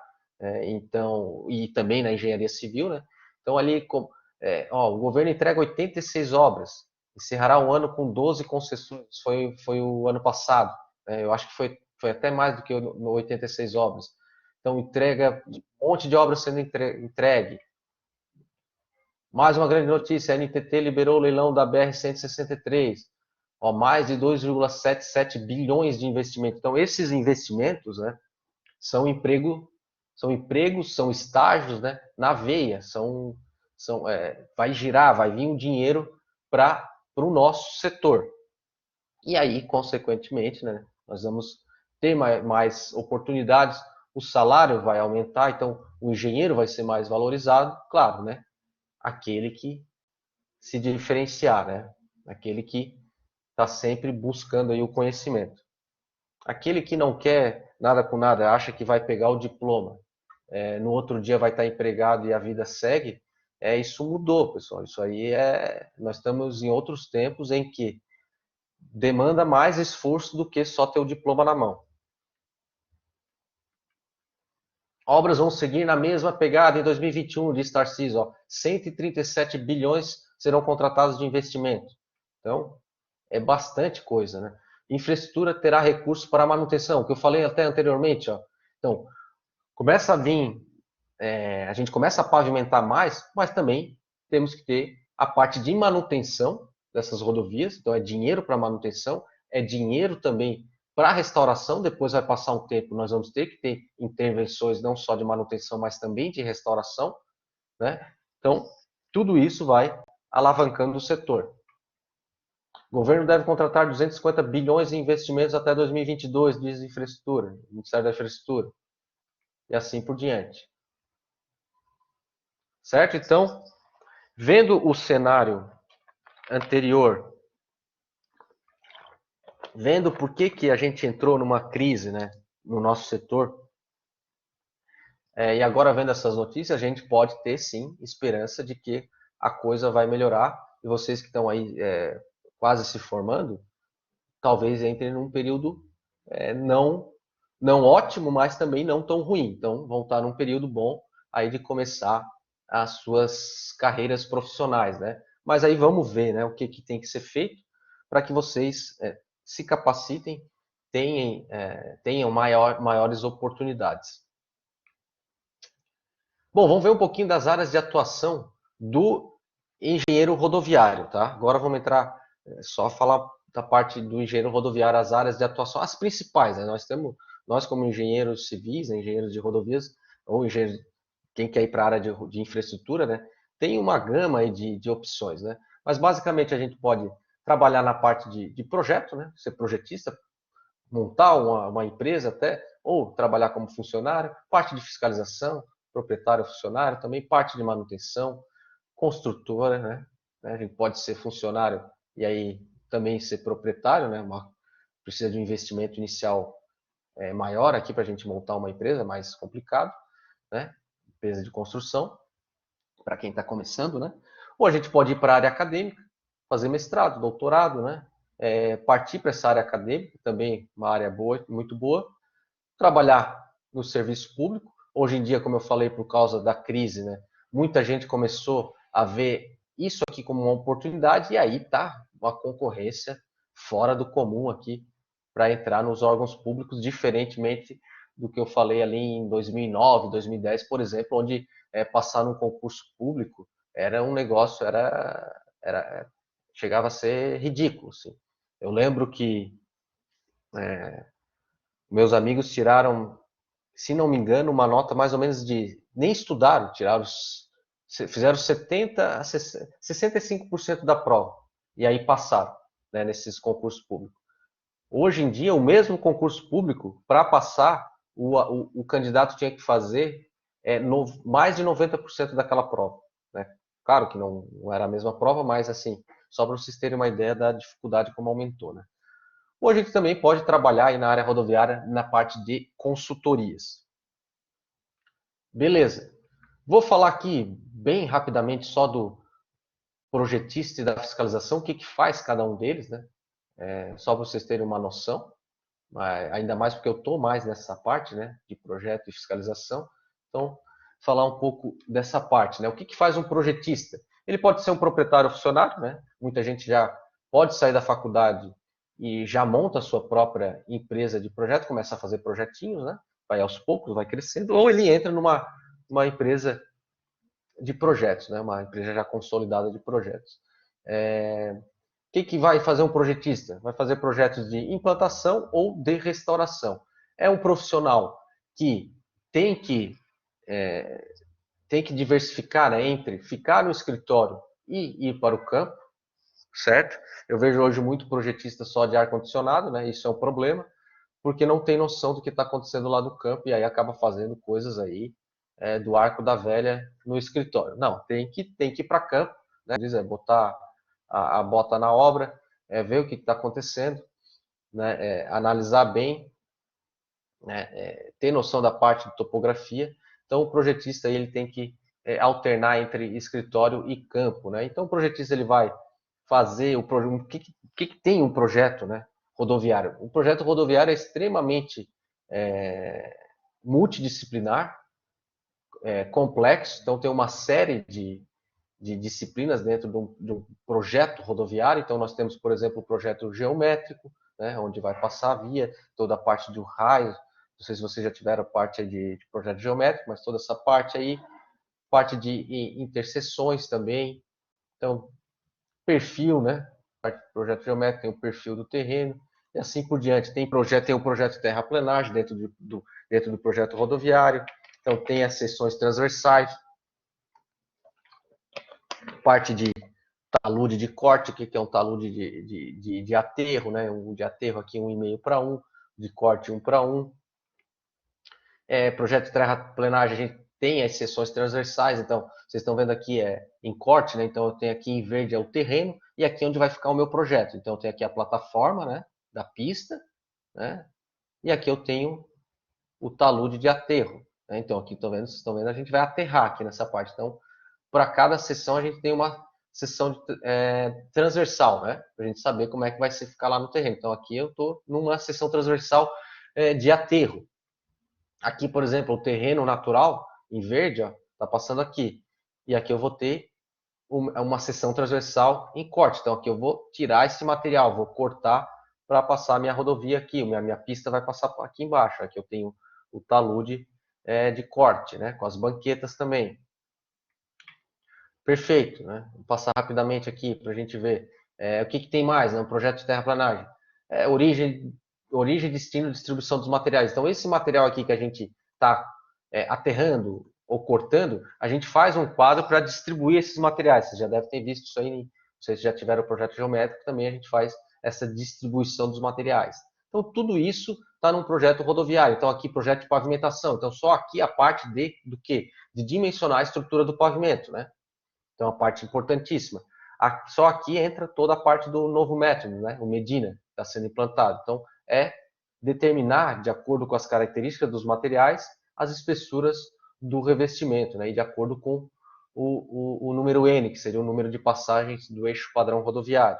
então, e também na engenharia civil, né? Então ali, o governo entrega 86 obras, encerrará o ano com 12 concessões, foi o ano passado, né? Eu acho que foi até mais do que no 86 obras. Então, entrega um monte de obras sendo entregue. Mais uma grande notícia, a NTT liberou o leilão da BR-163. Mais de 2,77 bilhões de investimento. Então, esses investimentos, né, são empregos, são estágios, né, na veia. Vai girar, vai vir um dinheiro para o nosso setor. E aí, consequentemente, né, nós vamos ter mais oportunidades, o salário vai aumentar, então o engenheiro vai ser mais valorizado, claro, né? Aquele que se diferenciar, né? Aquele que está sempre buscando aí o conhecimento. Aquele que não quer nada com nada, acha que vai pegar o diploma, no outro dia vai estar empregado e a vida segue, isso mudou, pessoal. Isso aí nós estamos em outros tempos em que demanda mais esforço do que só ter o diploma na mão. Obras vão seguir na mesma pegada em 2021, diz Tarcísio. 137 bilhões serão contratados de investimento. Então, é bastante coisa, né? Infraestrutura terá recursos para manutenção, o que eu falei até anteriormente. Então, começa a vir, a gente começa a pavimentar mais, mas também temos que ter a parte de manutenção dessas rodovias. Então, é dinheiro para manutenção, é dinheiro também para restauração. Depois vai passar um tempo, nós vamos ter que ter intervenções não só de manutenção, mas também de restauração, né? Então, tudo isso vai alavancando o setor. O governo deve contratar 250 bilhões em investimentos até 2022, diz infraestrutura, Ministério da Infraestrutura, e assim por diante. Certo? Então, vendo o cenário anterior, vendo por que a gente entrou numa crise, né, no nosso setor, e agora vendo essas notícias, a gente pode ter sim esperança de que a coisa vai melhorar e vocês que estão aí quase se formando, talvez entrem num período não ótimo, mas também não tão ruim. Então, vão estar num período bom aí de começar as suas carreiras profissionais, né? Mas aí vamos ver, né, o que tem que ser feito para que vocês se capacitem, tenham maiores oportunidades. Bom, vamos ver um pouquinho das áreas de atuação do engenheiro rodoviário, tá? Agora vamos entrar, só falar da parte do engenheiro rodoviário, as áreas de atuação, as principais, né? Nós como engenheiros civis, engenheiros de rodovias, ou engenheiros, quem quer ir para a área de infraestrutura, né? Tem uma gama aí de opções, né? Mas basicamente a gente pode trabalhar na parte de projeto, né? Ser projetista, montar uma empresa até, ou trabalhar como funcionário, parte de fiscalização, proprietário, funcionário, também parte de manutenção, construtora, né? A gente pode ser funcionário e aí também ser proprietário, né? Precisa de um investimento inicial maior aqui para a gente montar uma empresa, mais complicado, né? Empresa de construção, para quem está começando, né? Ou a gente pode ir para a área acadêmica, fazer mestrado, doutorado, né? Partir para essa área acadêmica, também uma área boa, muito boa, trabalhar no serviço público. Hoje em dia, como eu falei, por causa da crise, né, muita gente começou a ver isso aqui como uma oportunidade e aí tá uma concorrência fora do comum aqui para entrar nos órgãos públicos, diferentemente do que eu falei ali em 2009, 2010, por exemplo, onde passar num concurso público era um negócio, chegava a ser ridículo. Assim. Eu lembro que meus amigos tiraram, se não me engano, uma nota mais ou menos de. Nem estudaram, fizeram 70 a 65% da prova. E aí passaram, né, nesses concursos públicos. Hoje em dia, o mesmo concurso público, para passar, o candidato tinha que fazer mais de 90% daquela prova. Né? Claro que não era a mesma prova, mas assim, só para vocês terem uma ideia da dificuldade como aumentou. Né? Hoje a gente também pode trabalhar aí na área rodoviária na parte de consultorias. Beleza. Vou falar aqui bem rapidamente só do projetista e da fiscalização, o que, que faz cada um deles, né? Só para vocês terem uma noção, ainda mais porque eu estou mais nessa parte, né, de projeto e fiscalização. Então, falar um pouco dessa parte, né? O que, que faz um projetista? Ele pode ser um proprietário funcionário, né? Muita gente já pode sair da faculdade e já monta a sua própria empresa de projeto, começa a fazer projetinhos, né? Vai aos poucos, vai crescendo, ou ele entra numa empresa de projetos, né? Uma empresa já consolidada de projetos. O que vai fazer um projetista? Vai fazer projetos de implantação ou de restauração. É um profissional que tem que, tem que diversificar, né, entre ficar no escritório e ir para o campo, certo? Eu vejo hoje muito projetista só de ar-condicionado, né? Isso é um problema, porque não tem noção do que está acontecendo lá no campo e aí acaba fazendo coisas aí do arco da velha no escritório. Não, tem que ir para campo, né? Diz, botar a bota na obra, ver o que está acontecendo, né? Analisar bem, né? Ter noção da parte de topografia. Então o projetista ele tem que alternar entre escritório e campo, né? Então o projetista ele vai fazer o que tem um projeto, né, rodoviário. O projeto rodoviário é extremamente multidisciplinar, complexo, então tem uma série de disciplinas dentro de um projeto rodoviário. Então nós temos, por exemplo, o projeto geométrico, né, onde vai passar a via, toda a parte do raio. Não sei se vocês já tiveram parte de projeto geométrico, mas toda essa parte aí, parte de interseções também. Então, perfil, né? Projeto geométrico tem o perfil do terreno e assim por diante. Tem o projeto terraplenagem dentro do projeto rodoviário. Então tem as seções transversais, parte de talude de corte, que é um talude de aterro, né? Um de aterro aqui 1,5 para 1, de corte 1 para 1. Projeto terraplenagem, a gente tem as seções transversais, então vocês estão vendo aqui em corte, né? Então eu tenho aqui em verde o terreno e aqui é onde vai ficar o meu projeto. Então eu tenho aqui a plataforma, né, da pista, né? E aqui eu tenho o talude de aterro, né? Então aqui vocês estão vendo, a gente vai aterrar aqui nessa parte. Então para cada seção a gente tem uma seção transversal, né? Para a gente saber como é que vai ficar lá no terreno. Então aqui eu estou numa seção transversal de aterro. Aqui, por exemplo, o terreno natural, em verde, está passando aqui. E aqui eu vou ter uma seção transversal em corte. Então, aqui eu vou tirar esse material, vou cortar para passar a minha rodovia aqui. Minha pista vai passar aqui embaixo. Aqui eu tenho o talude de corte, né? Com as banquetas também. Perfeito, né? Vou passar rapidamente aqui para a gente ver. O que tem mais, né? Um projeto de terraplanagem. Origem, destino e distribuição dos materiais. Então, esse material aqui que a gente está aterrando ou cortando, a gente faz um quadro para distribuir esses materiais. Vocês já devem ter visto isso aí, vocês já tiveram o projeto geométrico, também a gente faz essa distribuição dos materiais. Então, tudo isso está num projeto rodoviário. Então, aqui, projeto de pavimentação. Então, só aqui a parte do quê? De dimensionar a estrutura do pavimento, né? Então, a parte importantíssima. Só aqui entra toda a parte do novo método, né? O Medina, está sendo implantado. Então, determinar, de acordo com as características dos materiais, as espessuras do revestimento, né? E de acordo com o número N, que seria o número de passagens do eixo padrão rodoviário.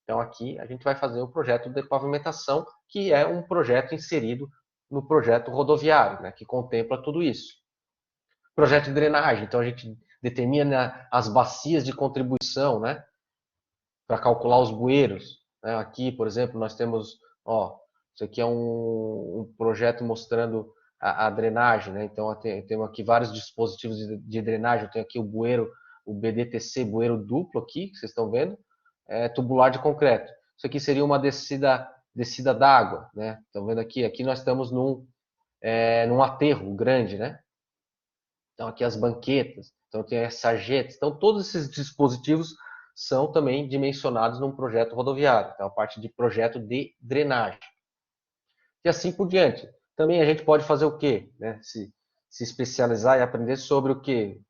Então, aqui a gente vai fazer o projeto de pavimentação, que é um projeto inserido no projeto rodoviário, né? Que contempla tudo isso. Projeto de drenagem, então a gente determina as bacias de contribuição, né? Para calcular os bueiros. né? Aqui, por exemplo, nós temos, ó, isso aqui é um projeto mostrando a drenagem, né? Então, eu tenho aqui vários dispositivos de drenagem. Eu tenho aqui o bueiro, o BDTC, bueiro duplo aqui, que vocês estão vendo, tubular de concreto. Isso aqui seria uma descida d'água, né? Estão vendo aqui? Aqui nós estamos num aterro grande, né? Então, aqui as banquetas, então tem as sarjetas. Então, todos esses dispositivos são também dimensionados num projeto rodoviário. Então, a parte de projeto de drenagem. E assim por diante. Também a gente pode fazer o quê? Né? Se especializar e aprender sobre o quê?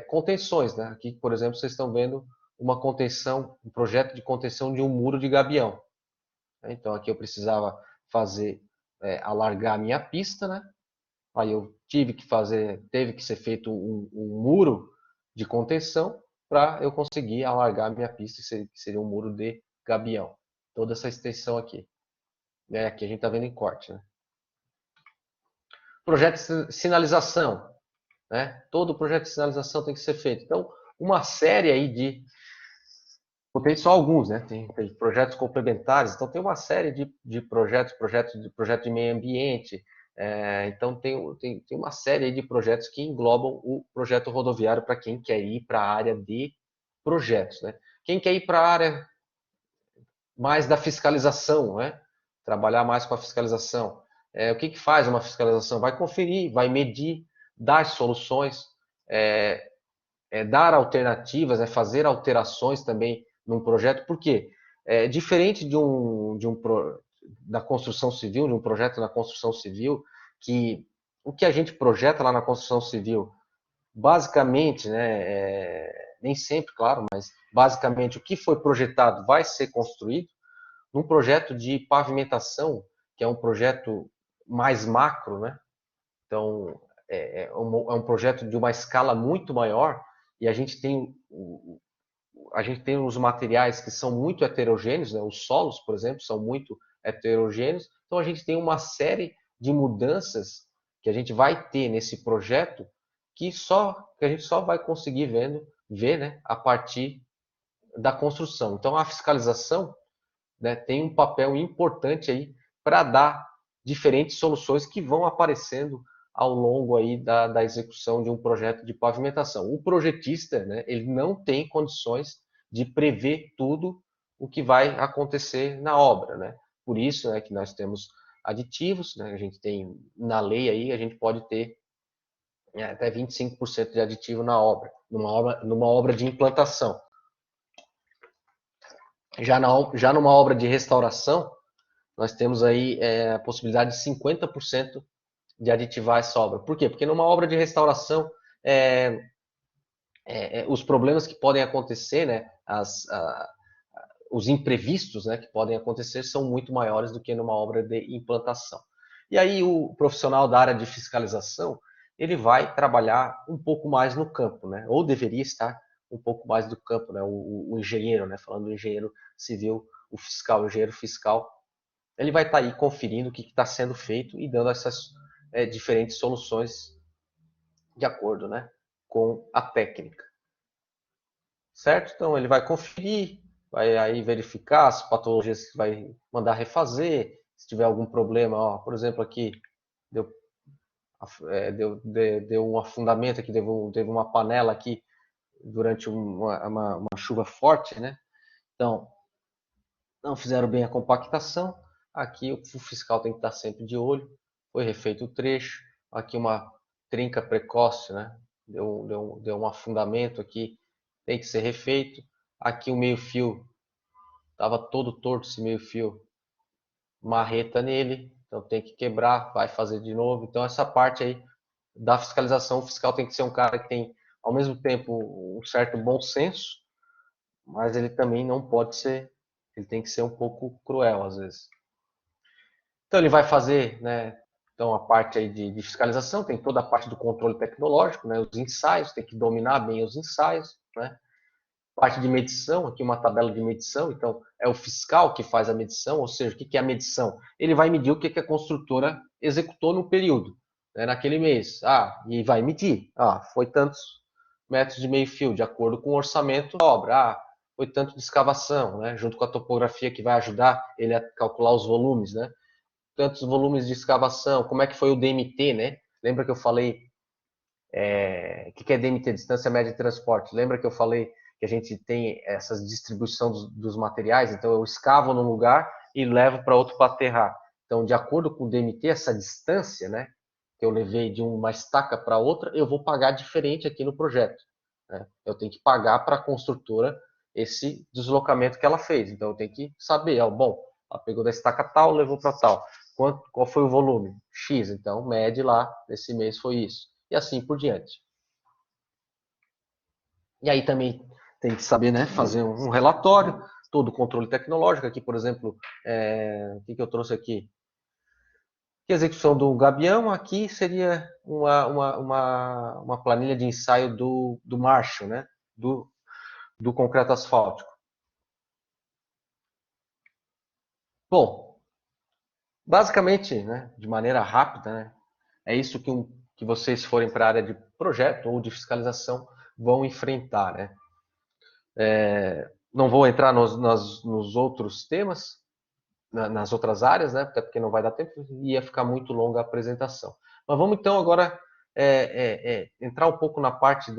Contenções. Né? Aqui, por exemplo, vocês estão vendo uma contenção, um projeto de contenção de um muro de gabião. Então, aqui eu precisava fazer, alargar a minha pista, né? Aí eu teve que ser feito um muro de contenção para eu conseguir alargar a minha pista, que seria um muro de gabião. Toda essa extensão aqui. Aqui a gente está vendo em corte. Né? Projeto de sinalização. Né? Todo projeto de sinalização tem que ser feito. Então, uma série aí de... Tem só alguns, né? Tem projetos complementares, então tem uma série de projeto de meio ambiente, então tem uma série de projetos que englobam o projeto rodoviário para quem quer ir para a área de projetos. Né? Quem quer ir para a área mais da fiscalização, né? Trabalhar mais com a fiscalização. O que faz uma fiscalização? Vai conferir, vai medir, dar soluções, dar alternativas, fazer alterações também num projeto, porque diferente da construção civil, de um projeto na construção civil, que o que a gente projeta lá na construção civil, basicamente, né, nem sempre, claro, mas basicamente o que foi projetado vai ser construído. Num projeto de pavimentação, que é um projeto mais macro, né? Então, é um projeto de uma escala muito maior, e a gente tem os materiais que são muito heterogêneos, né? Os solos, por exemplo, são muito heterogêneos. Então a gente tem uma série de mudanças que a gente vai ter nesse projeto que a gente só vai conseguir ver, né, a partir da construção. Então a fiscalização, né, tem um papel importante aí para dar diferentes soluções que vão aparecendo ao longo aí da execução de um projeto de pavimentação. O projetista, né, ele não tem condições de prever tudo o que vai acontecer na obra, né? Por isso, né, que nós temos aditivos, né? A gente tem na lei aí, a gente pode ter até 25% de aditivo na obra, numa obra de implantação. Já numa obra de restauração, nós temos aí a possibilidade de 50% de aditivar essa obra. Por quê? Porque numa obra de restauração, os problemas que podem acontecer, né, os imprevistos, né, que podem acontecer são muito maiores do que numa obra de implantação. E aí o profissional da área de fiscalização, ele vai trabalhar um pouco mais no campo, né, ou deveria estar um pouco mais do campo, né, o engenheiro, né, falando do engenheiro civil, o engenheiro fiscal, ele vai estar aí conferindo o que está sendo feito e dando essas diferentes soluções de acordo, né, com a técnica. Certo? Então ele vai conferir, vai aí verificar as patologias que vai mandar refazer, se tiver algum problema, ó, por exemplo aqui deu um afundamento aqui, teve uma panela aqui durante uma chuva forte, né? Então não fizeram bem a compactação. Aqui o fiscal tem que estar sempre de olho. Foi refeito o trecho. Aqui uma trinca precoce, né? Deu um afundamento aqui, tem que ser refeito. Aqui o meio-fio estava todo torto, esse meio-fio, marreta nele, então tem que quebrar, vai fazer de novo. Então essa parte aí da fiscalização, o fiscal tem que ser um cara que tem ao mesmo tempo um certo bom senso, mas ele também não pode ser, ele tem que ser um pouco cruel às vezes. Então ele vai fazer, né, então a parte aí de fiscalização, tem toda a parte do controle tecnológico, né, os ensaios, tem que dominar bem os ensaios, né, parte de medição, aqui uma tabela de medição, então é o fiscal que faz a medição, ou seja, o que é a medição? Ele vai medir o que a construtora executou no período, né, naquele mês, e vai medir, foi tantos metros de meio fio, de acordo com o orçamento da obra, foi tanto de escavação, né? Junto com a topografia que vai ajudar ele a calcular os volumes, né? Tantos volumes de escavação, como é que foi o DMT, né? Lembra que eu falei o que é DMT, distância média de transporte? Lembra que eu falei que a gente tem essa distribuição dos materiais? Então eu escavo num lugar e levo para outro para aterrar. Então, de acordo com o DMT, essa distância, né, que eu levei de uma estaca para outra, eu vou pagar diferente aqui no projeto, né? Eu tenho que pagar para a construtora esse deslocamento que ela fez. Então eu tenho que saber, bom, ela pegou da estaca tal, levou para tal. Qual foi o volume? X, então mede lá, esse mês foi isso. E assim por diante. E aí também tem que saber, né, fazer um relatório, todo o controle tecnológico. Aqui, por exemplo, o que eu trouxe aqui? A execução do Gabião aqui seria uma planilha de ensaio do Marshall, né, do concreto asfáltico. Bom, basicamente, né, de maneira rápida, né, é isso que vocês forem para a área de projeto ou de fiscalização vão enfrentar, né? Não vou entrar nos outros temas, nas outras áreas, né? Até porque não vai dar tempo e ia ficar muito longa a apresentação. Mas vamos então agora entrar um pouco na parte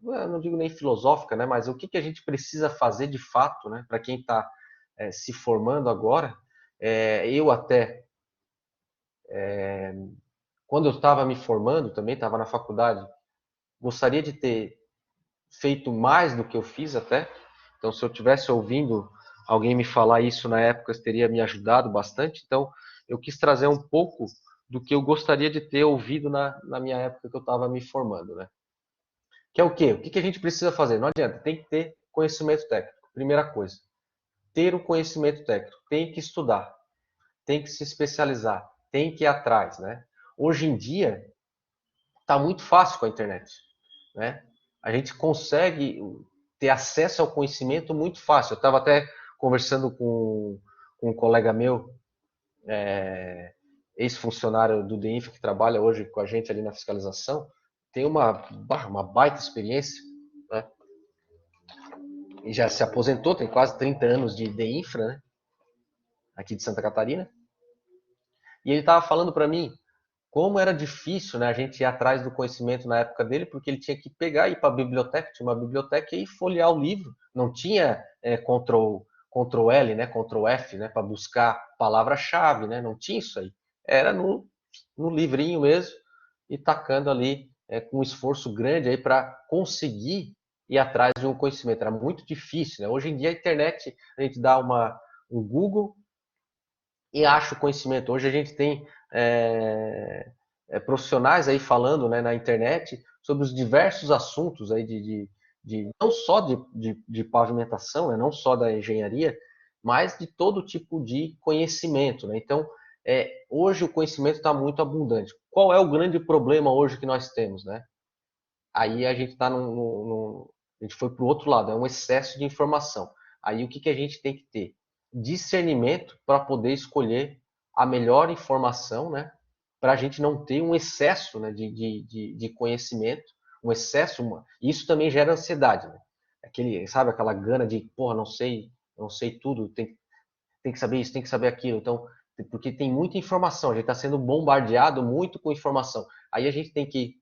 não digo nem filosófica, né? Mas o que a gente precisa fazer de fato, né? Para quem está se formando agora. Eu até, quando eu estava me formando, também estava na faculdade, gostaria de ter feito mais do que eu fiz até. Então, se eu tivesse ouvindo alguém me falar isso na época, teria me ajudado bastante. Então, eu quis trazer um pouco do que eu gostaria de ter ouvido na minha época que eu estava me formando, né? Que é o quê? O que a gente precisa fazer? Não adianta, tem que ter conhecimento técnico. Primeira coisa, ter o conhecimento técnico. Tem que estudar, tem que se especializar, tem que ir atrás, né? Hoje em dia, está muito fácil com a internet, né? A gente consegue ter acesso ao conhecimento muito fácil. Eu estava até conversando com um colega meu, ex-funcionário do DINF, que trabalha hoje com a gente ali na fiscalização, tem uma baita experiência, né? E já se aposentou, tem quase 30 anos de infra, né? Aqui de Santa Catarina. E ele estava falando para mim como era difícil, né, a gente ir atrás do conhecimento na época dele, porque ele tinha que pegar e ir para a biblioteca, tinha uma biblioteca e folhear o livro. Não tinha Ctrl L, né, Ctrl F, né, para buscar palavra-chave, né? Não tinha isso aí. Era no livrinho mesmo e tacando ali com um esforço grande aí para conseguir ir atrás de um conhecimento. Era muito difícil, né? Hoje em dia a internet, a gente dá um Google e acha o conhecimento. Hoje a gente tem profissionais aí falando, né, na internet sobre os diversos assuntos aí não só de pavimentação, né, não só da engenharia, mas de todo tipo de conhecimento, né? Então, hoje o conhecimento está muito abundante. Qual é o grande problema hoje que nós temos, né? Aí a gente está a gente foi para o outro lado, é um excesso de informação. Aí o que a gente tem que ter? Discernimento para poder escolher a melhor informação, né? Para a gente não ter um excesso, né, de conhecimento, um excesso, isso também gera ansiedade, né? Sabe, aquela gana de, porra, não sei tudo, tem que saber isso, tem que saber aquilo. Então, porque tem muita informação, a gente está sendo bombardeado muito com informação. Aí a gente tem que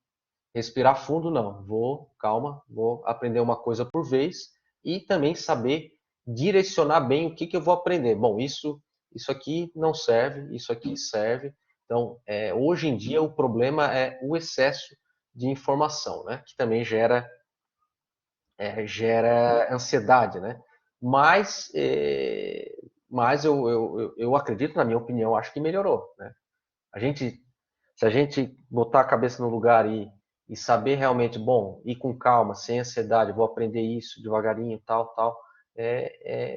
respirar fundo, não. Calma, vou aprender uma coisa por vez e também saber direcionar bem o que eu vou aprender. Bom, isso aqui não serve, isso aqui serve. Então, hoje em dia o problema é o excesso de informação, né? Que também gera ansiedade, né? Mas eu acredito, na minha opinião, acho que melhorou, né? Se a gente botar a cabeça no lugar e saber realmente, bom, ir com calma, sem ansiedade, vou aprender isso devagarinho, tal,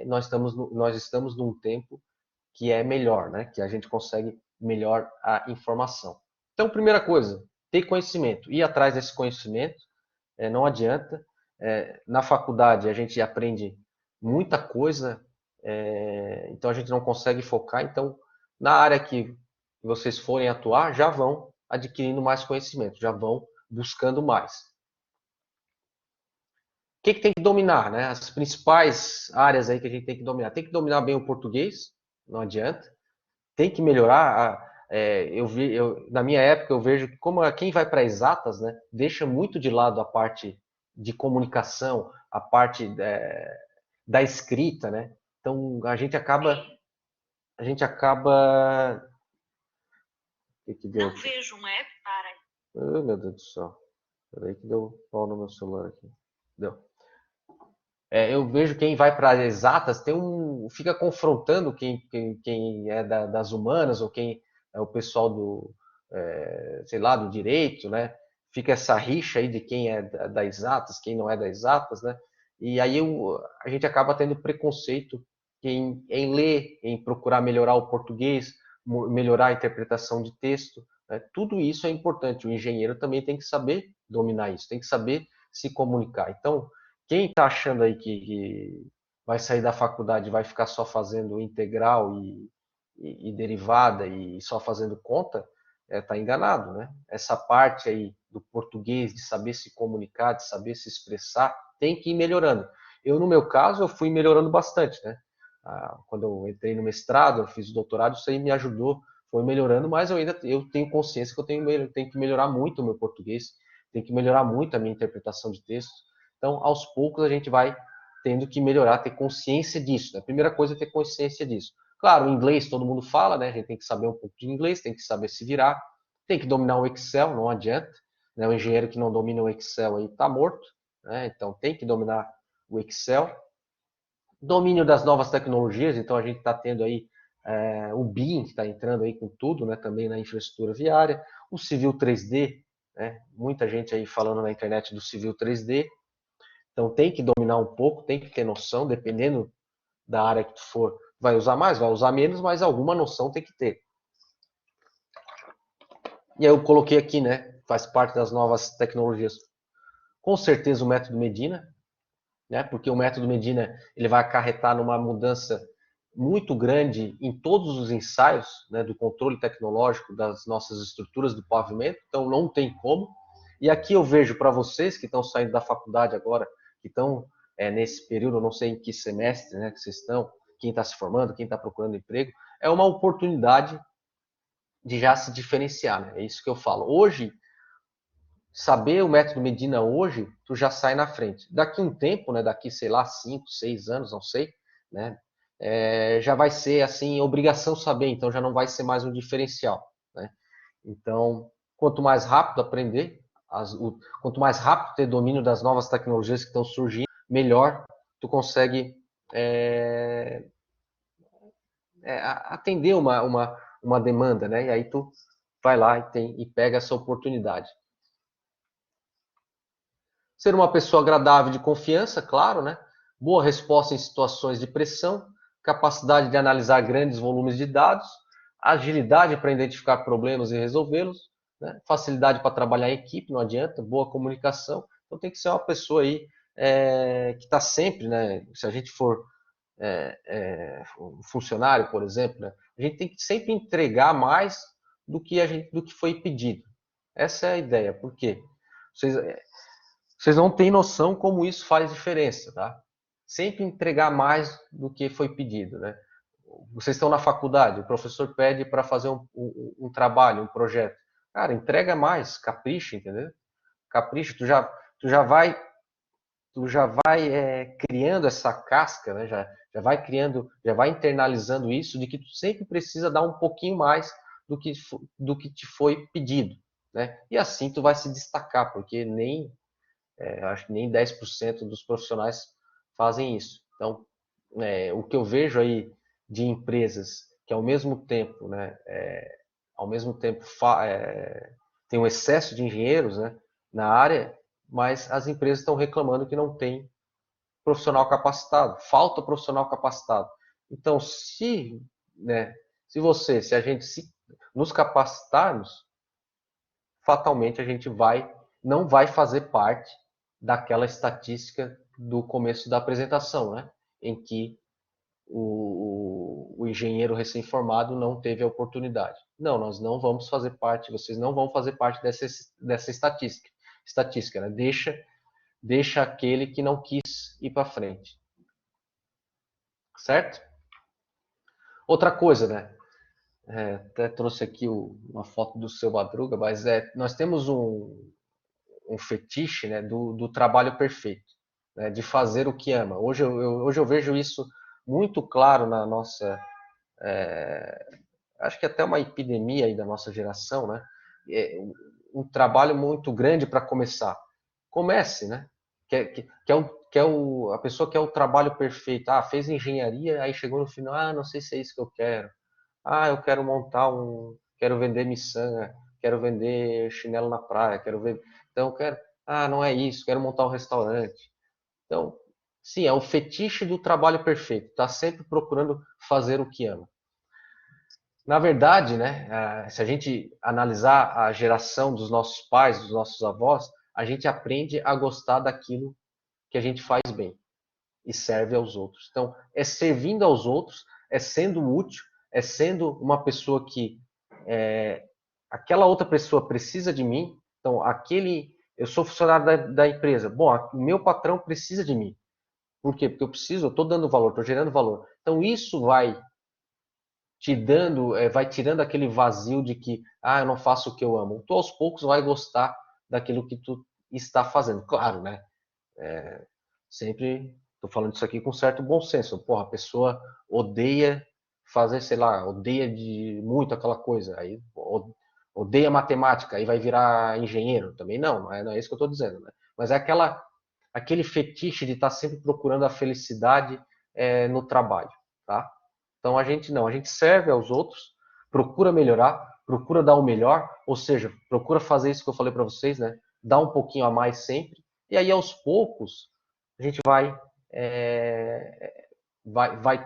nós estamos num tempo que é melhor, né? Que a gente consegue melhor a informação. Então, primeira coisa, ter conhecimento, ir atrás desse conhecimento, não adianta. Na faculdade a gente aprende muita coisa, então a gente não consegue focar. Então, na área que vocês forem atuar, já vão adquirindo mais conhecimento, já vão buscando mais. que tem que dominar, né? As principais áreas aí que a gente tem que dominar. Tem que dominar bem o português, não adianta. Tem que melhorar. Na minha época eu vejo que como quem vai para exatas, né, deixa muito de lado a parte de comunicação, a parte da escrita, né? Então a gente acaba. O que deu? Não vejo um app para. Oh, meu Deus do céu. Peraí que deu pau no meu celular aqui. Deu. Eu vejo quem vai para exatas fica confrontando quem é das humanas ou quem é o pessoal sei lá, do direito, né? Fica essa rixa aí de quem é das exatas, quem não é das exatas, né? E aí a gente acaba tendo preconceito em ler, em procurar melhorar o português, melhorar a interpretação de texto, né? Tudo isso é importante. O engenheiro também tem que saber dominar isso, tem que saber se comunicar. Então, quem está achando aí que vai sair da faculdade e vai ficar só fazendo integral e derivada e só fazendo conta, está enganado, né? Essa parte aí do português, de saber se comunicar, de saber se expressar, tem que ir melhorando. No meu caso, eu fui melhorando bastante, né? Quando eu entrei no mestrado, eu fiz o doutorado, isso aí me ajudou, foi melhorando, mas eu tenho consciência que eu tenho que melhorar muito o meu português, tenho que melhorar muito a minha interpretação de textos. Então, aos poucos, a gente vai tendo que melhorar, ter consciência disso. Né? A primeira coisa é ter consciência disso. Claro, o inglês todo mundo fala, né? A gente tem que saber um pouco de inglês, tem que saber se virar, tem que dominar o Excel, não adianta. Né? O engenheiro que não domina o Excel aí está morto. Né? Então, tem que dominar o Excel. Domínio das novas tecnologias, então a gente está tendo aí o BIM, que está entrando aí com tudo, né? Também na infraestrutura viária. O Civil 3D, né? Muita gente aí falando na internet do Civil 3D. Então tem que dominar um pouco, tem que ter noção, dependendo da área que tu for, vai usar mais, vai usar menos, mas alguma noção tem que ter. E aí eu coloquei aqui, né, faz parte das novas tecnologias. Com certeza o método Medina, né, porque o método Medina ele vai acarretar numa mudança muito grande em todos os ensaios, né, do controle tecnológico das nossas estruturas do pavimento, então não tem como. E aqui eu vejo para vocês que estão saindo da faculdade agora, que estão nesse período, eu não sei em que semestre, né, que vocês estão, quem está se formando, quem está procurando emprego, é uma oportunidade de já se diferenciar, né? É isso que eu falo. Hoje, saber o método Medina hoje, tu já sai na frente. Daqui um tempo, né, daqui, sei lá, 5, 6 anos, não sei, né, já vai ser, assim, obrigação saber, então já não vai ser mais um diferencial, né? Então, quanto mais rápido aprender, quanto mais rápido ter domínio das novas tecnologias que estão surgindo, melhor tu consegue atender uma demanda, né? E aí tu vai lá e pega essa oportunidade. Ser uma pessoa agradável de confiança, claro, né? Boa resposta em situações de pressão, capacidade de analisar grandes volumes de dados, agilidade para identificar problemas e resolvê-los, né? Facilidade para trabalhar em equipe, não adianta, boa comunicação. Então tem que ser uma pessoa aí que está sempre, né? Se a gente for um funcionário, por exemplo, né? A gente tem que sempre entregar mais do que foi pedido. Essa é a ideia. Por quê? Vocês não têm noção como isso faz diferença, tá? Sempre entregar mais do que foi pedido, né? Vocês estão na faculdade, o professor pede para fazer um trabalho, um projeto. Cara, entrega mais, capricha, entendeu? Capricha, tu já vai criando essa casca, né? Já vai criando, já vai internalizando isso de que tu sempre precisa dar um pouquinho mais do que te foi pedido, né? E assim tu vai se destacar, porque acho que nem 10% dos profissionais fazem isso. Então, o que eu vejo aí de empresas que ao mesmo tempo, né, tem um excesso de engenheiros, né, na área, mas as empresas estão reclamando que não tem profissional capacitado, falta profissional capacitado. Então, né, se a gente nos capacitarmos, fatalmente a gente não vai fazer parte daquela estatística do começo da apresentação, né? Em que o engenheiro recém-formado não teve a oportunidade. Não, nós não vamos fazer parte, vocês não vão fazer parte dessa estatística, né? deixa aquele que não quis ir para frente. Certo? Outra coisa, né? Até trouxe aqui uma foto do seu Madruga, mas nós temos um fetiche, né, do trabalho perfeito, né, de fazer o que ama. Hoje eu vejo isso muito claro na nossa, acho que até uma epidemia aí da nossa geração, né? É um trabalho muito grande para começar. Comece, né? A pessoa quer o trabalho perfeito. Ah, fez engenharia, aí chegou no final, ah, não sei se é isso que eu quero. Ah, eu quero quero vender miçanga, quero vender chinelo na praia, quero ver. Então, eu quero, ah, não é isso, quero montar um restaurante. Então, sim, é o fetiche do trabalho perfeito. Está sempre procurando fazer o que ama. Na verdade, né, se a gente analisar a geração dos nossos pais, dos nossos avós, a gente aprende a gostar daquilo que a gente faz bem e serve aos outros. Então, é servindo aos outros, é sendo útil, é sendo uma pessoa que aquela outra pessoa precisa de mim. Então, eu sou funcionário da empresa. Bom, o meu patrão precisa de mim. Por quê? Porque eu estou dando valor, estou gerando valor. Então, isso vai te dando, vai tirando aquele vazio de que, ah, eu não faço o que eu amo. Tu aos poucos vai gostar daquilo que tu está fazendo. Claro, né? Sempre estou falando isso aqui com certo bom senso. Porra, a pessoa odeia fazer, sei lá, odeia de muito aquela coisa. Aí odeia matemática, aí vai virar engenheiro. Também não é isso que eu estou dizendo, né? Mas é aquele fetiche de estar sempre procurando a felicidade no trabalho, tá? Então a gente não, a gente serve aos outros, procura melhorar, procura dar o melhor, ou seja, procura fazer isso que eu falei para vocês, né? Dar um pouquinho a mais sempre, e aí aos poucos a gente vai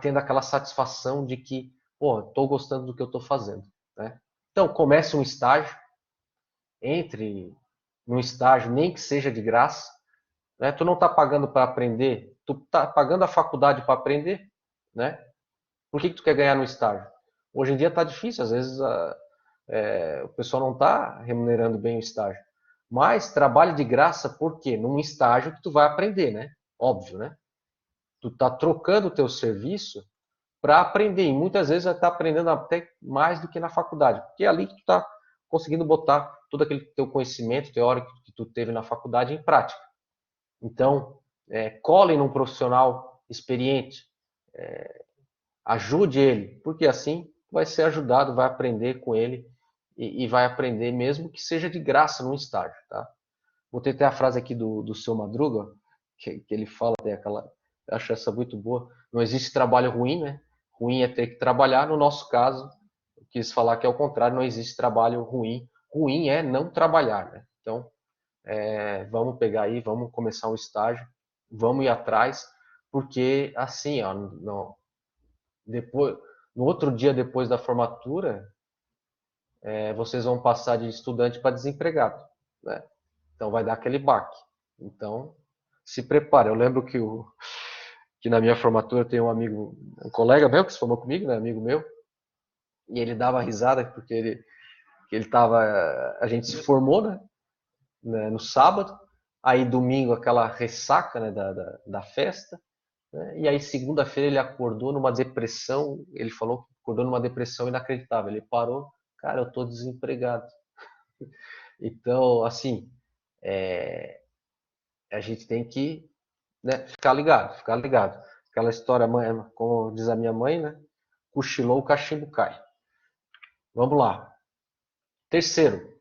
tendo aquela satisfação de que, pô, estou gostando do que eu estou fazendo, né? Então comece um estágio, entre num estágio, nem que seja de graça, né? Tu não está pagando para aprender, tu está pagando a faculdade para aprender, né? Por que tu quer ganhar no estágio? Hoje em dia está difícil, às vezes o pessoal não está remunerando bem o estágio. Mas trabalhe de graça, por quê? Num estágio que tu vai aprender, né? Óbvio, né? Tu está trocando o teu serviço para aprender. E muitas vezes vai estar aprendendo até mais do que na faculdade. Porque é ali que tu está conseguindo botar todo aquele teu conhecimento teórico que tu teve na faculdade em prática. Então, colhem num profissional experiente, ajude ele, porque assim vai ser ajudado, vai aprender com ele e vai aprender mesmo que seja de graça num estágio, tá? Vou ter até a frase aqui do seu Madruga, que ele fala, tem aquela, eu acho essa muito boa, não existe trabalho ruim, né? Ruim é ter que trabalhar, no nosso caso, eu quis falar que é o contrário, não existe trabalho ruim, ruim é não trabalhar, né? Então, vamos pegar aí, vamos começar um estágio, vamos ir atrás, porque assim, ó, depois, no outro dia depois da formatura, vocês vão passar de estudante para desempregado, né? Então vai dar aquele baque. Então, se prepare. Eu lembro que na minha formatura tem um amigo, um colega meu que se formou comigo, né, amigo meu, e ele dava risada porque ele tava, a gente se formou, né, no sábado, aí domingo aquela ressaca, né, da festa, né, e aí segunda-feira ele acordou numa depressão, ele falou que acordou numa depressão inacreditável. Ele parou, cara, eu tô desempregado. Então, assim, a gente tem que, né, ficar ligado, ficar ligado. Aquela história, como diz a minha mãe, né? Cochilou, o cachimbo cai. Vamos lá. Terceiro,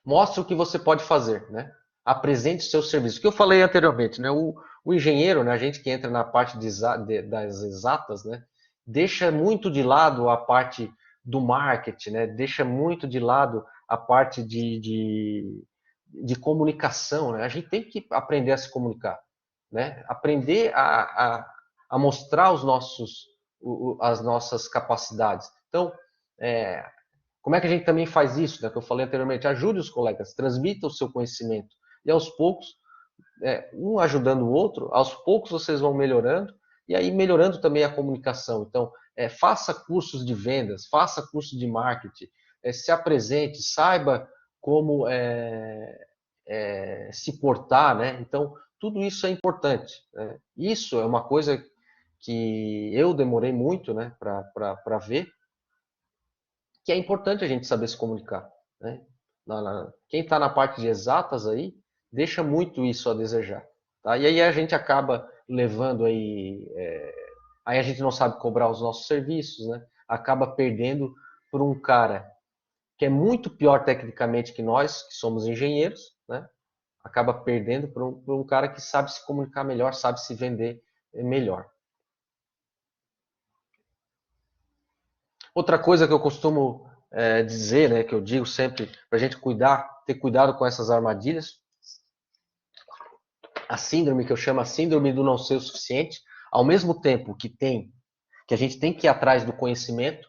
mostre o que você pode fazer, né? Apresente o seu serviço. O que eu falei anteriormente, né? O engenheiro, né? A gente que entra na parte das exatas, né? Deixa muito de lado a parte do marketing, né? Deixa muito de lado a parte de comunicação, né? A gente tem que aprender a se comunicar, né? Aprender a mostrar as nossas capacidades. Então, é, como é que a gente também faz isso, né, que eu falei anteriormente? Ajude os colegas, transmita o seu conhecimento. E aos poucos, um ajudando o outro, aos poucos vocês vão melhorando, e aí melhorando também a comunicação. Então, faça cursos de vendas, faça cursos de marketing, se apresente, saiba como se portar, né? Então, tudo isso é importante, né? Isso é uma coisa que eu demorei muito, né, para ver, que é importante a gente saber se comunicar, né? Quem está na parte de exatas aí, deixa muito isso a desejar, tá? E aí a gente acaba levando aí, aí a gente não sabe cobrar os nossos serviços, né? Acaba perdendo por um cara que é muito pior tecnicamente que nós, que somos engenheiros, né? Acaba perdendo por um cara que sabe se comunicar melhor, sabe se vender melhor. Outra coisa que eu costumo dizer, né, que eu digo sempre para a gente ter cuidado com essas armadilhas, a síndrome que eu chamo a síndrome do não ser o suficiente, ao mesmo tempo que a gente tem que ir atrás do conhecimento,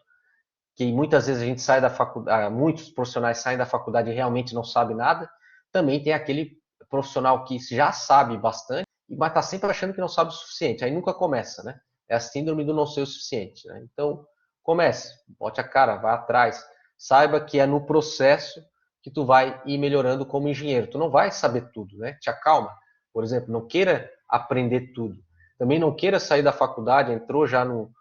que muitas vezes a gente sai da faculdade, muitos profissionais saem da faculdade e realmente não sabem nada, também tem aquele profissional que já sabe bastante, mas está sempre achando que não sabe o suficiente, aí nunca começa, né? É a síndrome do não ser o suficiente, né? Então, comece, bote a cara, vá atrás, saiba que é no processo que tu vai ir melhorando como engenheiro. Tu não vai saber tudo, né? Te acalma. Por exemplo, não queira aprender tudo. Também não queira sair da faculdade, entrou já no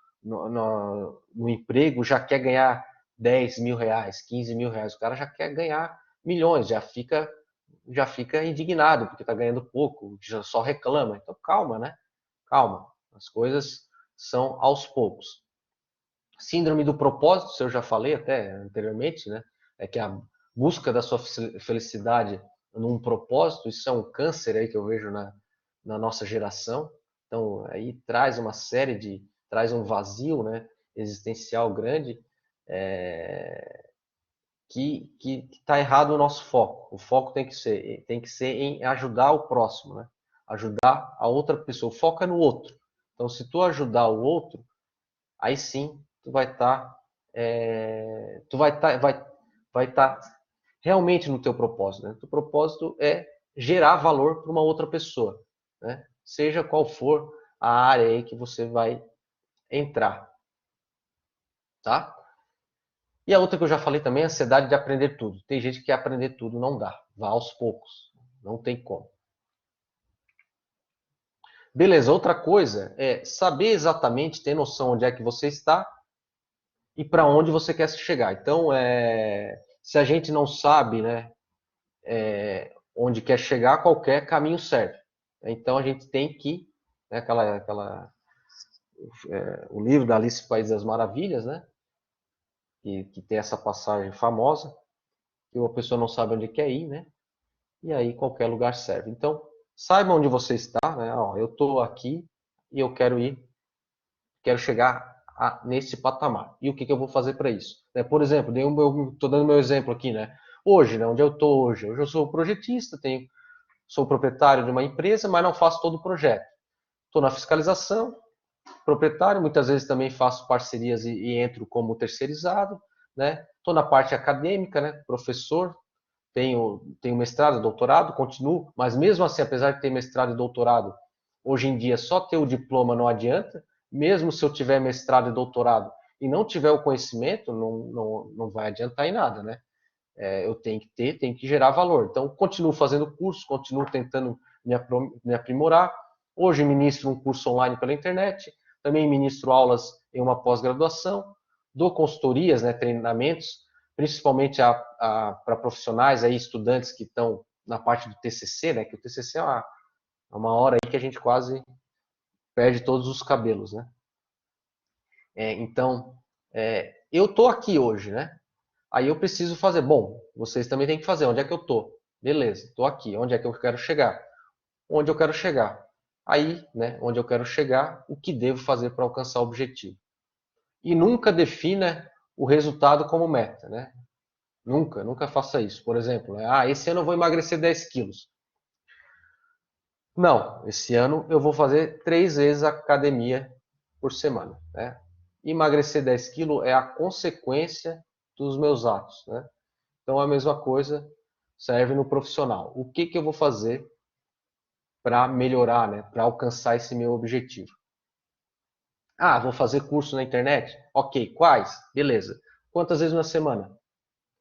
emprego, já quer ganhar 10 mil reais, 15 mil reais. O cara já quer ganhar milhões, já fica indignado porque está ganhando pouco, já só reclama. Então calma, né? Calma. As coisas são aos poucos. Síndrome do propósito, isso eu já falei até anteriormente, né? É que a busca da sua felicidade num propósito, isso é um câncer aí que eu vejo na nossa geração. Então, aí traz um vazio, né, existencial grande, que está errado o nosso foco. O foco tem que ser em ajudar o próximo, né? Ajudar a outra pessoa. Foca no outro. Então, se tu ajudar o outro, aí sim tu vai estar vai estar realmente no teu propósito, né? O teu propósito é gerar valor para uma outra pessoa, né? Seja qual for a área aí que você vai entrar, tá? E a outra que eu já falei também é a ansiedade de aprender tudo. Tem gente que quer aprender tudo, não dá. Vá aos poucos, não tem como. Beleza, outra coisa é saber exatamente, ter noção onde é que você está e para onde você quer chegar. Então, se a gente não sabe, né, onde quer chegar, qualquer caminho serve. Então, a gente tem que, né, o livro da Alice no País das Maravilhas, né, que tem essa passagem famosa, que a pessoa não sabe onde quer ir, né, e aí qualquer lugar serve. Então, saiba onde você está, né, ó, eu estou aqui e eu quero chegar nesse patamar. E o que eu vou fazer para isso? Por exemplo, estou dando meu exemplo aqui, né? Hoje, né, onde eu estou hoje? Hoje eu sou projetista, sou proprietário de uma empresa, mas não faço todo o projeto. Estou na fiscalização, proprietário, muitas vezes também faço parcerias e entro como terceirizado, né? Estou na parte acadêmica, né? Professor, tenho mestrado, doutorado, continuo, mas mesmo assim, apesar de ter mestrado e doutorado, hoje em dia só ter o diploma não adianta, mesmo se eu tiver mestrado e doutorado e não tiver o conhecimento, não vai adiantar em nada, né? Eu tenho que gerar valor. Então, continuo fazendo curso, continuo tentando me aprimorar. Hoje ministro um curso online pela internet, também ministro aulas em uma pós-graduação, dou consultorias, né, treinamentos, principalmente para profissionais, aí, estudantes que estão na parte do TCC, né, que o TCC é uma hora aí que a gente quase perde todos os cabelos, né? Então, eu estou aqui hoje, né? Aí eu preciso fazer. Bom, vocês também têm que fazer. Onde é que eu estou? Beleza, estou aqui. Onde é que eu quero chegar? Onde eu quero chegar? Aí, né, onde eu quero chegar, o que devo fazer para alcançar o objetivo? E nunca defina o resultado como meta, né? Nunca faça isso. Por exemplo, esse ano eu vou emagrecer 10 quilos. Não, esse ano eu vou fazer 3 vezes a academia por semana, né? Emagrecer 10 quilos é a consequência dos meus atos, né? Então a mesma coisa serve no profissional. O que eu vou fazer para melhorar, né? Para alcançar esse meu objetivo? Vou fazer curso na internet? Ok, quais? Beleza. Quantas vezes na semana?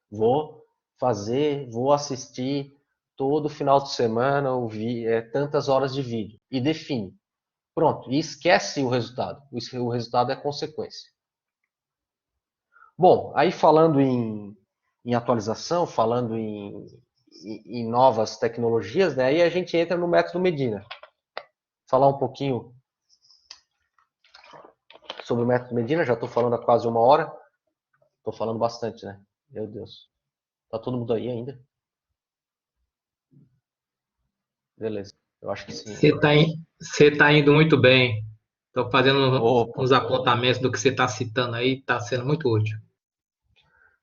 Vou fazer, vou assistir todo final de semana tantas horas de vídeo e define. Pronto, e esquece o resultado. O resultado é consequência. Bom, aí falando em atualização, falando em novas tecnologias, né, aí a gente entra no método Medina. Falar um pouquinho sobre o método Medina, já estou falando há quase 1 hora. Estou falando bastante, né? Meu Deus. Tá todo mundo aí ainda? Beleza. Eu acho que sim. Você tá indo muito bem. Estou fazendo Opa. uns apontamentos do que você está citando aí, está sendo muito útil.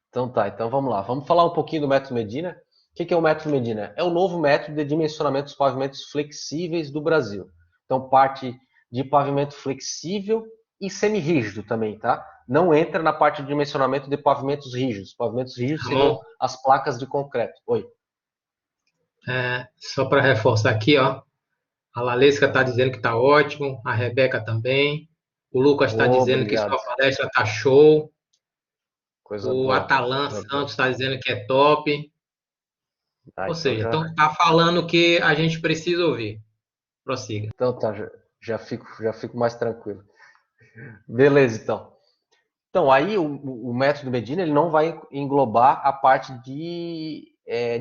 Então tá, então vamos lá. Vamos falar um pouquinho do método Medina. O que é o método Medina? É o novo método de dimensionamento dos pavimentos flexíveis do Brasil. Então parte de pavimento flexível e semi-rígido também, tá? Não entra na parte de dimensionamento de pavimentos rígidos. Pavimentos rígidos seriam Ramon, as placas de concreto. Oi. só para reforçar aqui, ó, a Lalesca está dizendo que está ótimo, a Rebeca também, o Lucas está dizendo que Obrigado. sua palestra está show, Coisa o boa, Atalan coisa boa. Santos está dizendo que é top. Ah, Ou então seja, já, então tá falando o que a gente precisa ouvir. Prossiga. então tá, já fico mais tranquilo. Beleza, então. Então, aí o método Medina ele não vai englobar a parte de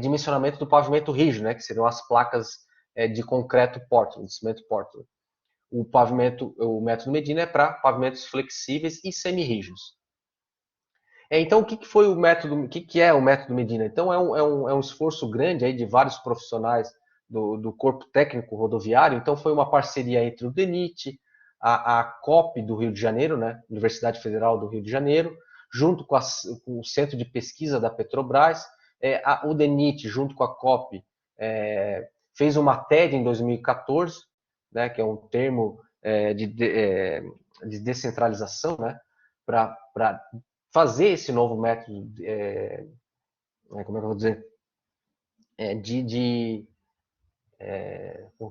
dimensionamento do pavimento rígido, né, que seriam as placas de concreto Portland, de cimento Portland. O método Medina é para pavimentos flexíveis e semi-rígidos. Então, o que é o método Medina? Então, é um esforço grande aí de vários profissionais do corpo técnico rodoviário. Então, foi uma parceria entre o DENIT, a COP do Rio de Janeiro, né, Universidade Federal do Rio de Janeiro, junto com o Centro de Pesquisa da Petrobras, o DENIT, junto com a COP, fez uma TED em 2014, né, que é um termo de descentralização, né, para fazer esse novo método, como é que eu vou dizer,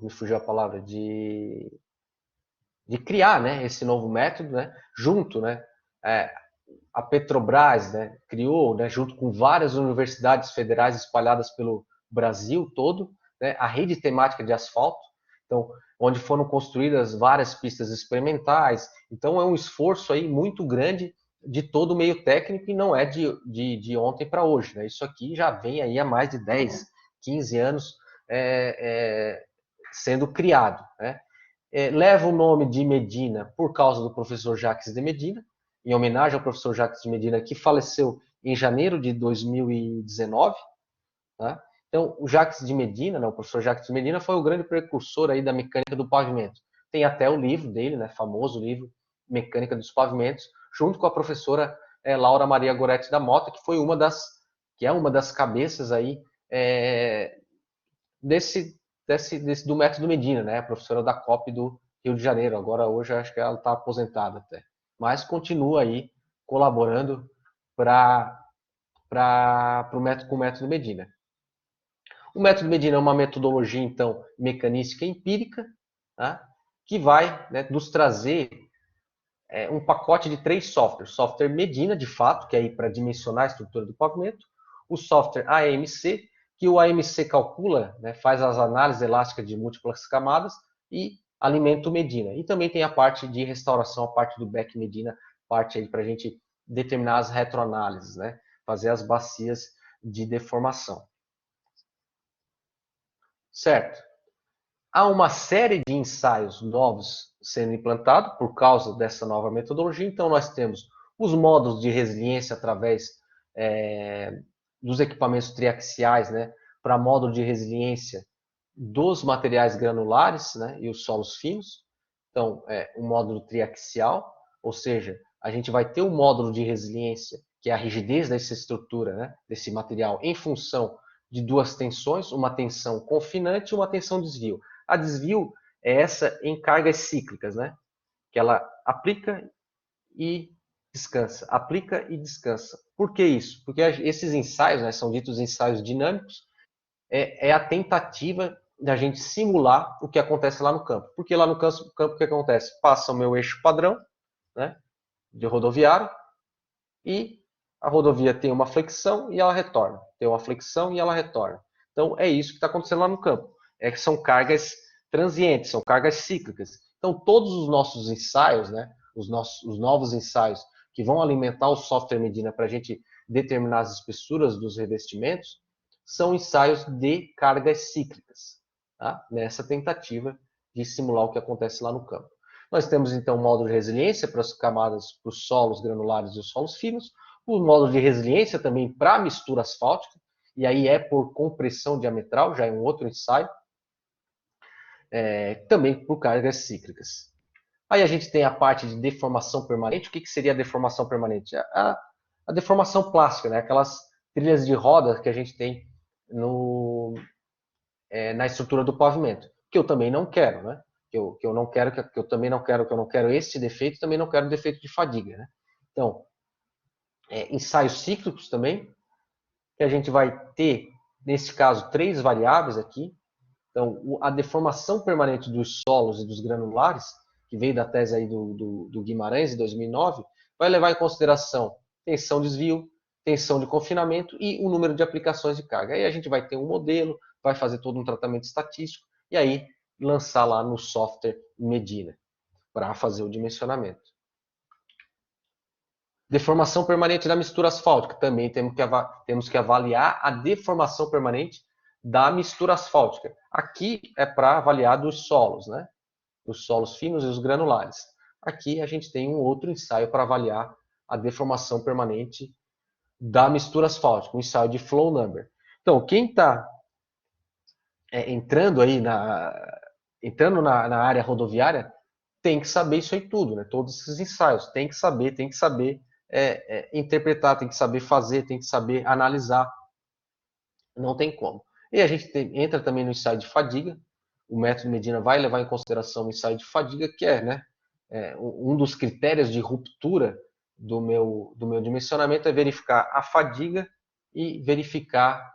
me fugiu a palavra, de criar, né, esse novo método, né, junto, né, é, a Petrobras, né, criou, né, junto com várias universidades federais espalhadas pelo Brasil todo, né, a rede temática de asfalto, então, onde foram construídas várias pistas experimentais. Então, é um esforço aí muito grande de todo o meio técnico e não é de ontem para hoje. Né? Isso aqui já vem aí há mais de 10, 15 anos sendo criado. Né? Leva o nome de Medina por causa do professor Jacques de Medina, em homenagem ao professor Jacques de Medina, que faleceu em janeiro de 2019. Tá? Então, o Jacques de Medina, né, o professor Jacques de Medina, foi o grande precursor aí da mecânica do pavimento. Tem até o livro dele, né, famoso livro Mecânica dos Pavimentos, junto com a professora Laura Maria Goretti da Mota, que é uma das cabeças aí do método Medina, né, a professora da COP do Rio de Janeiro. Agora, hoje, acho que ela está aposentada até. Mas continua aí colaborando com o método Medina. O método Medina é uma metodologia, então, mecanística empírica, tá? Que vai, né, nos trazer um pacote de 3 softwares. Software Medina, de fato, que é para dimensionar a estrutura do pavimento. O software AMC, que o AMC calcula, né, faz as análises elásticas de múltiplas camadas e alimenta o Medina. E também tem a parte de restauração, a parte do Beck Medina, parte aí para a gente determinar as retroanálises, né, fazer as bacias de deformação. Certo? Há uma série de ensaios novos sendo implantados por causa dessa nova metodologia. Então, nós temos os módulos de resiliência através dos equipamentos triaxiais, né, para módulo de resiliência dos materiais granulares, né, e os solos finos. Então, o módulo triaxial, ou seja, a gente vai ter um módulo de resiliência, que é a rigidez dessa estrutura, né, desse material, em função de duas tensões, uma tensão confinante e uma tensão desvio. A desvio é essa em cargas cíclicas, né, que ela aplica e descansa, aplica e descansa. Por que isso? Porque esses ensaios, né, são ditos ensaios dinâmicos, é a tentativa da gente simular o que acontece lá no campo. Porque lá no campo o que acontece? Passa o meu eixo padrão, né, de rodoviário, e a rodovia tem uma flexão e ela retorna. Tem uma flexão e ela retorna. Então, é isso que está acontecendo lá no campo. É que são cargas transientes, são cargas cíclicas. Então, todos os nossos ensaios, né, os novos ensaios que vão alimentar o software Medina para a gente determinar as espessuras dos revestimentos, são ensaios de cargas cíclicas, tá? Nessa tentativa de simular o que acontece lá no campo. Nós temos então o módulo de resiliência para as camadas, para os solos granulares e os solos finos, o módulo de resiliência também para a mistura asfáltica, e aí é por compressão diametral, já é um outro ensaio, também por cargas cíclicas. Aí a gente tem a parte de deformação permanente. O que seria a deformação permanente? A deformação plástica, né? Aquelas trilhas de roda que a gente tem na estrutura do pavimento, que eu também não quero, né? Que eu não quero, que eu também não quero, que eu não quero esse defeito, também não quero defeito de fadiga, né? Então, ensaios cíclicos também, que a gente vai ter, nesse caso, 3 variáveis aqui. Então, a deformação permanente dos solos e dos granulares, que veio da tese aí do Guimarães, em 2009, vai levar em consideração tensão-desvio, tensão de confinamento e o número de aplicações de carga. Aí a gente vai ter um modelo, vai fazer todo um tratamento estatístico e aí lançar lá no software Medina para fazer o dimensionamento. Deformação permanente da mistura asfáltica. Também temos que avaliar a deformação permanente da mistura asfáltica. Aqui é para avaliar dos solos, né? Os solos finos e os granulares. Aqui a gente tem um outro ensaio para avaliar a deformação permanente da mistura asfáltica, um ensaio de flow number. Então, quem está entrando aí na área rodoviária tem que saber isso aí tudo, né? Todos esses ensaios, tem que saber interpretar, tem que saber fazer, tem que saber analisar. Não tem como. E a gente entra também no ensaio de fadiga. O método Medina vai levar em consideração o ensaio de fadiga, que é, né, um dos critérios de ruptura do meu dimensionamento é verificar a fadiga e verificar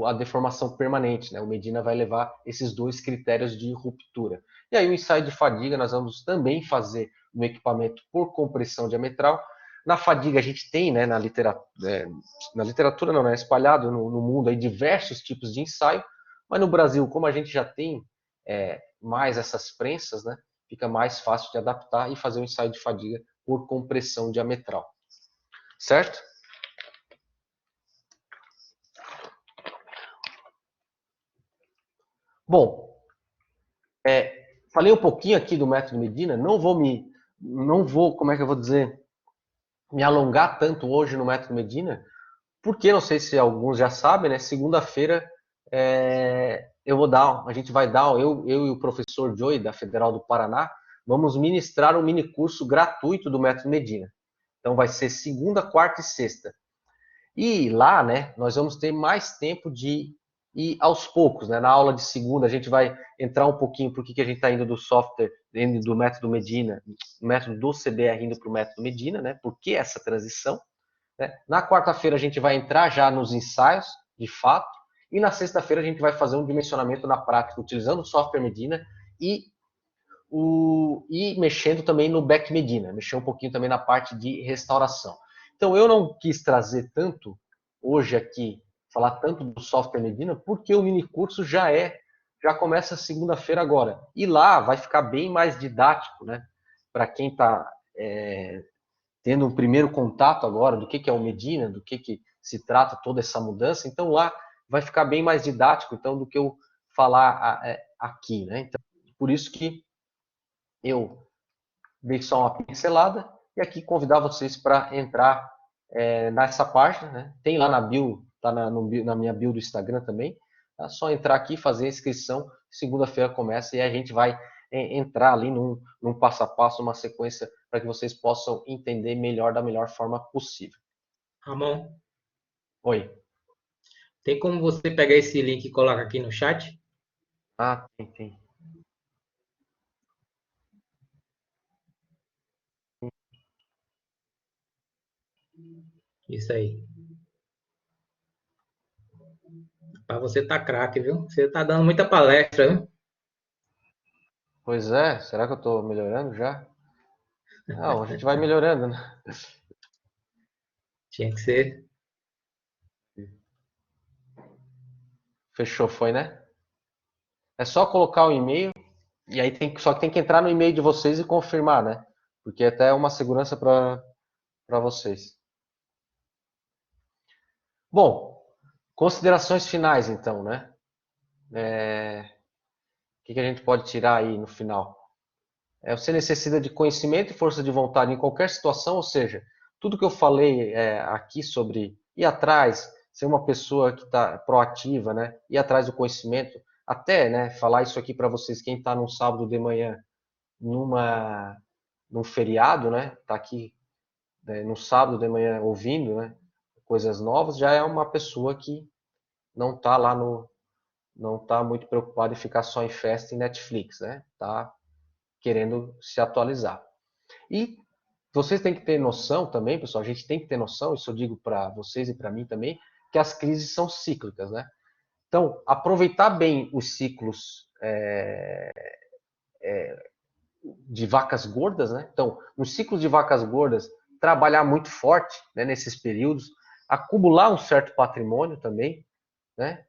a deformação permanente. Né? O Medina vai levar esses 2 critérios de ruptura. E aí o ensaio de fadiga nós vamos também fazer no equipamento por compressão diametral. Na fadiga a gente tem, né, na literatura não, né, espalhado no mundo aí diversos tipos de ensaio, mas no Brasil, como a gente já tem mais essas prensas, né, fica mais fácil de adaptar e fazer o ensaio de fadiga por compressão diametral. Certo? Bom, falei um pouquinho aqui do método Medina, não vou, como é que eu vou dizer, me alongar tanto hoje no método Medina, porque não sei se alguns já sabem, né? Segunda-feira a gente vai dar, eu e o professor Joey da Federal do Paraná, vamos ministrar um mini curso gratuito do método Medina. Então vai ser segunda, quarta e sexta. E lá, né, nós vamos ter mais tempo de ir aos poucos, né? Na aula de segunda a gente vai entrar um pouquinho por que a gente está indo do software, indo do método Medina, método do CBR indo para o método Medina, né? Por que essa transição? Né? Na quarta-feira a gente vai entrar já nos ensaios, de fato, e na sexta-feira a gente vai fazer um dimensionamento na prática, utilizando o software Medina e mexendo também no back Medina, mexer um pouquinho também na parte de restauração. Então eu não quis trazer tanto hoje aqui, falar tanto do software Medina, porque o mini curso já começa segunda-feira agora. E lá vai ficar bem mais didático, né? Para quem está tendo um primeiro contato agora do que é o Medina, do que se trata toda essa mudança. Então lá vai ficar bem mais didático então do que eu falar aqui, né? Então, por isso que eu dei só uma pincelada e aqui convidar vocês para entrar nessa página, né? Tem lá na bio, tá na minha bio do Instagram também. É só entrar aqui, fazer a inscrição. Segunda-feira começa e a gente vai entrar ali num passo a passo, uma sequência para que vocês possam entender melhor da melhor forma possível. Ramon, Oi. tem como você pegar esse link e colocar aqui no chat? Ah, tem. Isso aí. Para você tá craque, viu? Você tá dando muita palestra, viu? Pois é, será que eu estou melhorando já? Não, a gente vai melhorando, né? Tinha que ser. Fechou, foi, né? É só colocar o e-mail e aí só que tem que entrar no e-mail de vocês e confirmar, né? Porque até é uma segurança para vocês. Bom, considerações finais então, né? O que a gente pode tirar aí no final? Você necessita de conhecimento e força de vontade em qualquer situação, ou seja, tudo que eu falei aqui sobre ir atrás, ser uma pessoa que está proativa, né? Ir atrás do conhecimento, até, né? Falar isso aqui para vocês, quem está num sábado de manhã, num feriado, né? Tá aqui no sábado de manhã ouvindo, né? Coisas novas, já é uma pessoa que não está lá não está muito preocupada em ficar só em festa e Netflix, né? Tá querendo se atualizar. E vocês têm que ter noção também, pessoal, a gente tem que ter noção, isso eu digo para vocês e para mim também, que as crises são cíclicas, né? Então, aproveitar bem os ciclos de vacas gordas, né? Então, nos ciclos de vacas gordas, trabalhar muito forte, né, nesses períodos, acumular um certo patrimônio também, né?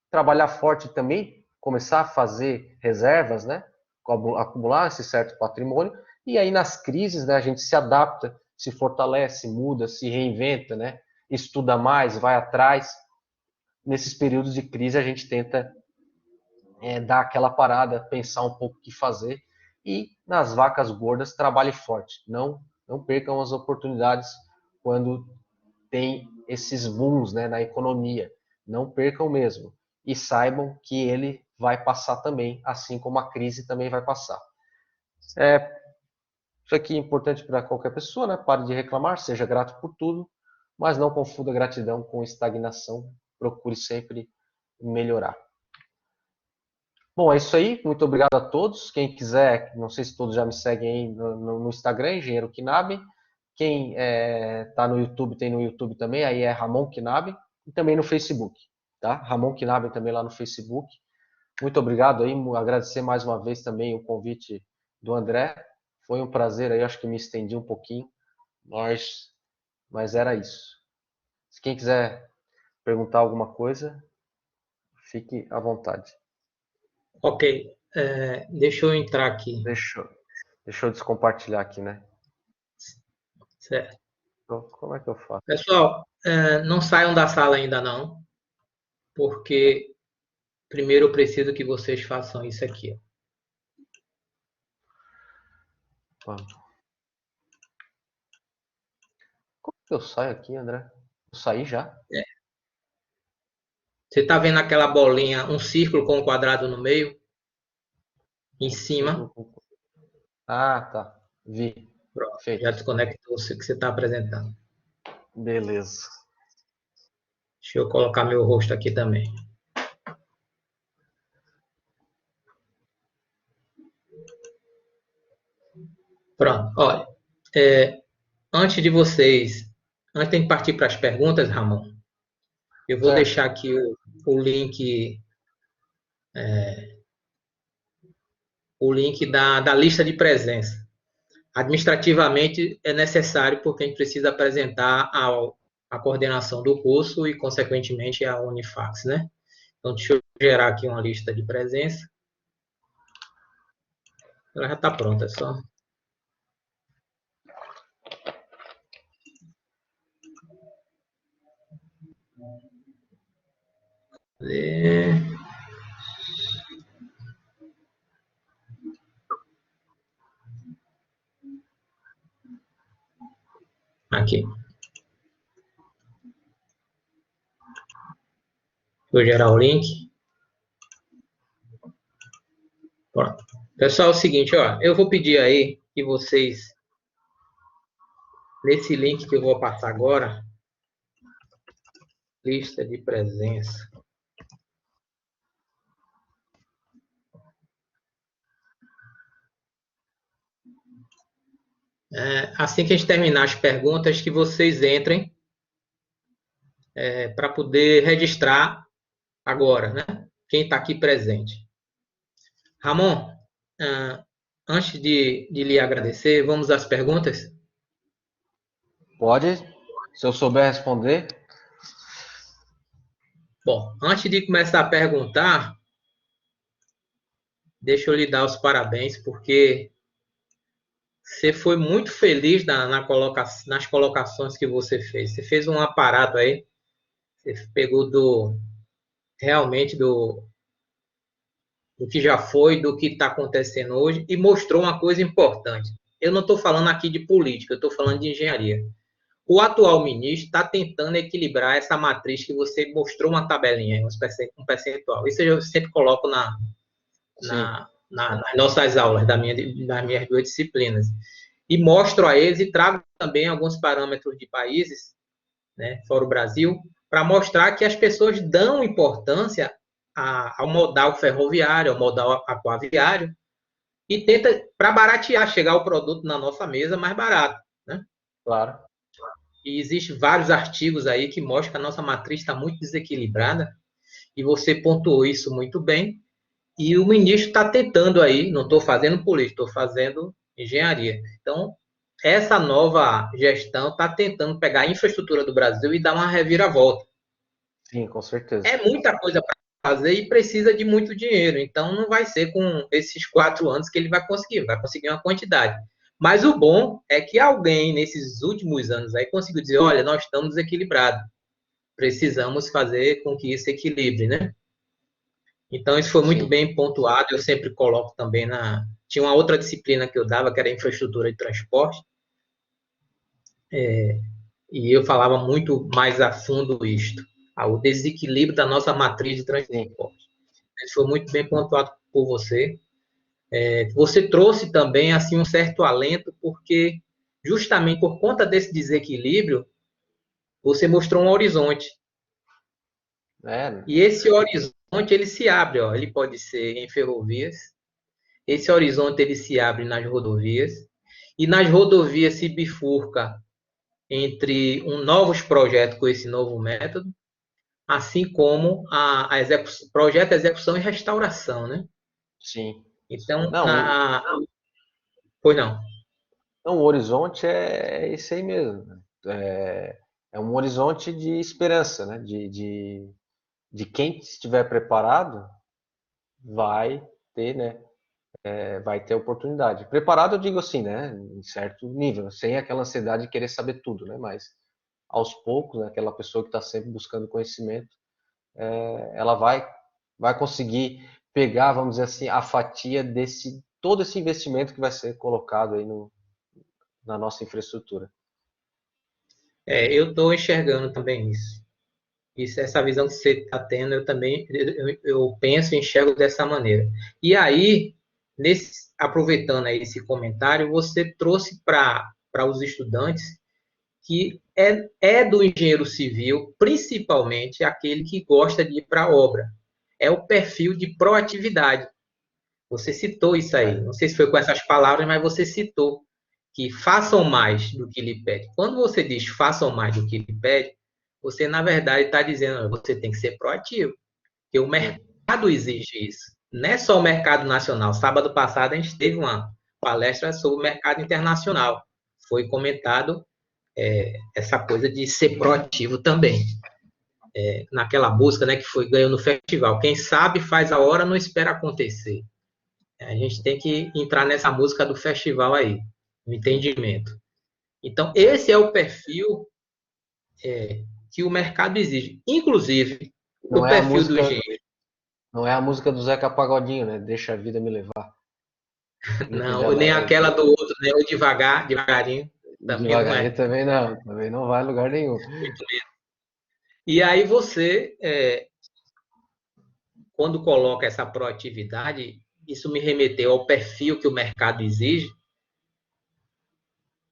Trabalhar forte também, começar a fazer reservas, né? Acumular esse certo patrimônio e aí nas crises, né, a gente se adapta, se fortalece, muda, se reinventa, né? Estuda mais, vai atrás. Nesses períodos de crise a gente tenta dar aquela parada, pensar um pouco o que fazer e nas vacas gordas trabalhe forte. Não percam as oportunidades quando tem esses booms, né, na economia. Não percam mesmo. E saibam que ele vai passar também, assim como a crise também vai passar. Isso aqui é importante para qualquer pessoa, né? Pare de reclamar, seja grato por tudo, mas não confunda gratidão com estagnação. Procure sempre melhorar. Bom, é isso aí. Muito obrigado a todos. Quem quiser, não sei se todos já me seguem aí no Instagram, Engenheiro Kinabe. Quem está no YouTube, tem no YouTube também, aí é Ramon Kinabe. E também no Facebook, tá? Ramon Kinabe também lá no Facebook. Muito obrigado aí. Agradecer mais uma vez também o convite do André. Foi um prazer aí, acho que me estendi um pouquinho, mas era isso. Se quem quiser perguntar alguma coisa, fique à vontade. Ok, deixa eu entrar aqui. Deixa eu descompartilhar aqui, né? Certo. Como é que eu faço? Pessoal, não saiam da sala ainda não, porque primeiro eu preciso que vocês façam isso aqui. Como que eu saio aqui, André? Eu saí já? Você está vendo aquela bolinha, um círculo com um quadrado no meio, em Um círculo cima? com... Ah, tá. Vi. Pronto, já Feito. desconectou o que você está apresentando. Beleza. Deixa eu colocar meu rosto aqui também. Pronto, olha, antes antes de partir para as perguntas, Ramon, eu vou Certo. deixar aqui o link, o link da lista de presença. Administrativamente é necessário porque a gente precisa apresentar a coordenação do curso e, consequentemente, a Unifax, né? Então, deixa eu gerar aqui uma lista de presença. Ela já está pronta, é só. Aqui. Vou gerar o link. Pronto. Pessoal, é o seguinte, ó, eu vou pedir aí que vocês, nesse link que eu vou passar agora, lista de presença. Assim que a gente terminar as perguntas, que vocês entrem para poder registrar agora, né? Quem está aqui presente. Ramon, antes de lhe agradecer, vamos às perguntas? Pode, se eu souber responder. Bom, antes de começar a perguntar, deixa eu lhe dar os parabéns, porque você foi muito feliz nas colocações que você fez. Você fez um aparato aí, você pegou realmente do que já foi, do que está acontecendo hoje, e mostrou uma coisa importante. Eu não estou falando aqui de política, eu estou falando de engenharia. O atual ministro está tentando equilibrar essa matriz que você mostrou uma tabelinha, um percentual. Isso eu sempre coloco Sim, nas nossas aulas, das minhas duas disciplinas. E mostro a eles e trago também alguns parâmetros de países, né, fora o Brasil, para mostrar que as pessoas dão importância ao modal ferroviário, ao modal aquaviário, e tenta para baratear, chegar o produto na nossa mesa mais barato, né? claro. E existem vários artigos aí que mostram que a nossa matriz está muito desequilibrada, e você pontuou isso muito bem, e o ministro está tentando aí, não estou fazendo política, estou fazendo engenharia. Então, essa nova gestão está tentando pegar a infraestrutura do Brasil e dar uma reviravolta. Sim, com certeza. É muita coisa para fazer e precisa de muito dinheiro. Então, não vai ser com esses 4 anos que ele vai conseguir uma quantidade. Mas o bom é que alguém, nesses últimos anos, aí conseguiu dizer: olha, nós estamos desequilibrados, precisamos fazer com que isso equilibre, né? Então, isso foi muito Sim. bem pontuado. Eu sempre coloco também Tinha uma outra disciplina que eu dava, que era infraestrutura de transporte, e eu falava muito mais a fundo isto, o desequilíbrio da nossa matriz de Sim. transporte. Isso foi muito bem pontuado por você. Você trouxe também assim um certo alento, porque justamente por conta desse desequilíbrio, você mostrou um horizonte. É, E esse horizonte ele se abre, ó, ele pode ser em ferrovias, esse horizonte ele se abre nas rodovias, e nas rodovias se bifurca entre novos projetos com esse novo método, assim como a projeto, execução e restauração, né? sim. Então, Não, pois não. não, o horizonte é esse aí mesmo, né? É um horizonte de esperança, né? De quem estiver preparado vai ter, né? Vai ter oportunidade. Preparado, eu digo assim, né? Em certo nível, sem aquela ansiedade de querer saber tudo, né? Mas aos poucos, né? Aquela pessoa que está sempre buscando conhecimento, ela vai conseguir pegar, vamos dizer assim, a fatia desse todo esse investimento que vai ser colocado aí no, na nossa infraestrutura. Eu estou enxergando também isso. Essa visão que você está tendo, eu também eu penso e enxergo dessa maneira. E aí, aproveitando aí esse comentário, você trouxe para os estudantes que é do engenheiro civil, principalmente aquele que gosta de ir para a obra. É o perfil de proatividade. Você citou isso aí. É, Não sei se foi com essas palavras, mas você citou que façam mais do que lhe pede. Quando você diz façam mais do que lhe pede, você, na verdade, está dizendo que você tem que ser proativo, porque o sim, mercado exige isso. Não é só o mercado nacional. Sábado passado, a gente teve uma palestra sobre o mercado internacional. Foi comentado essa coisa de ser proativo também. Naquela música, né, que foi ganhou no festival. Quem sabe faz a hora, não espera acontecer. A gente tem que entrar nessa música do festival aí, no entendimento. Então, esse é o perfil que o mercado exige. Inclusive, não o é a perfil do música, engenheiro. não é a música do Zeca Pagodinho, né? Deixa a vida me levar. Vida Não, nem aquela do outro, né? O devagar, devagarinho, também não devagarinho é. também não vai a lugar nenhum. E aí você, quando coloca essa proatividade, isso me remeteu ao perfil que o mercado exige.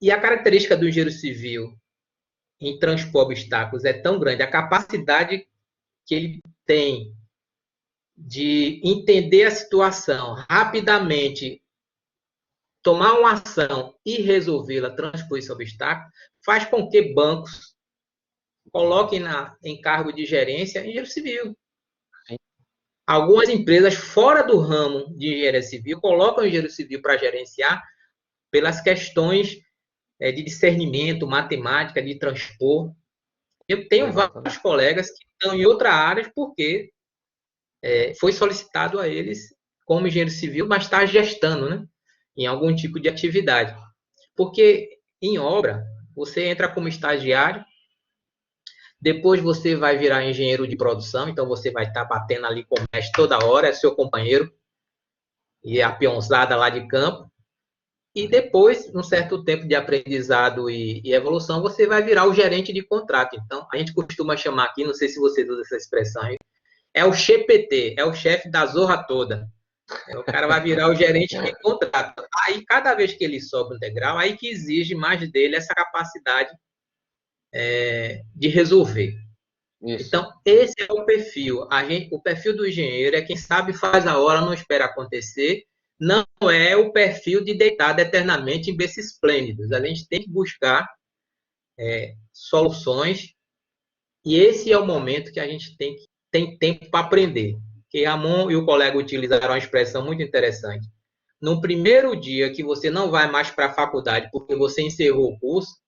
E a característica do engenheiro civil em transpor obstáculos é tão grande, a capacidade que ele tem de entender a situação rapidamente, tomar uma ação e resolvê-la, transpor esse obstáculo, faz com que bancos coloquem em cargo de gerência engenheiro civil. Sim, Algumas empresas fora do ramo de engenharia civil colocam o engenheiro civil para gerenciar pelas questões de discernimento, matemática, de transpor. Eu tenho Exatamente. vários colegas que estão em outra área porque foi solicitado a eles, como engenheiro civil, mas está gestando, né? Em algum tipo de atividade. Porque em obra, você entra como estagiário, depois você vai virar engenheiro de produção, então você vai estar batendo ali com o mestre toda hora, é seu companheiro, e a peãozada lá de campo. E depois, num certo tempo de aprendizado e evolução, você vai virar o gerente de contrato. Então, a gente costuma chamar aqui, não sei se você usa essa expressão, é o CPT, é o chefe da zorra toda. O cara vai virar o gerente de contrato. Aí, cada vez que ele sobe um degrau, aí que exige mais dele essa capacidade de resolver. Isso. Então, esse é o perfil. O perfil do engenheiro é quem sabe faz a hora, não espera acontecer. Não é o perfil de deitado eternamente em berços esplêndidos. A gente tem que buscar soluções e esse é o momento que a gente tem tempo para aprender. Que Ramon e o colega utilizaram uma expressão muito interessante. No primeiro dia que você não vai mais para a faculdade porque você encerrou o curso,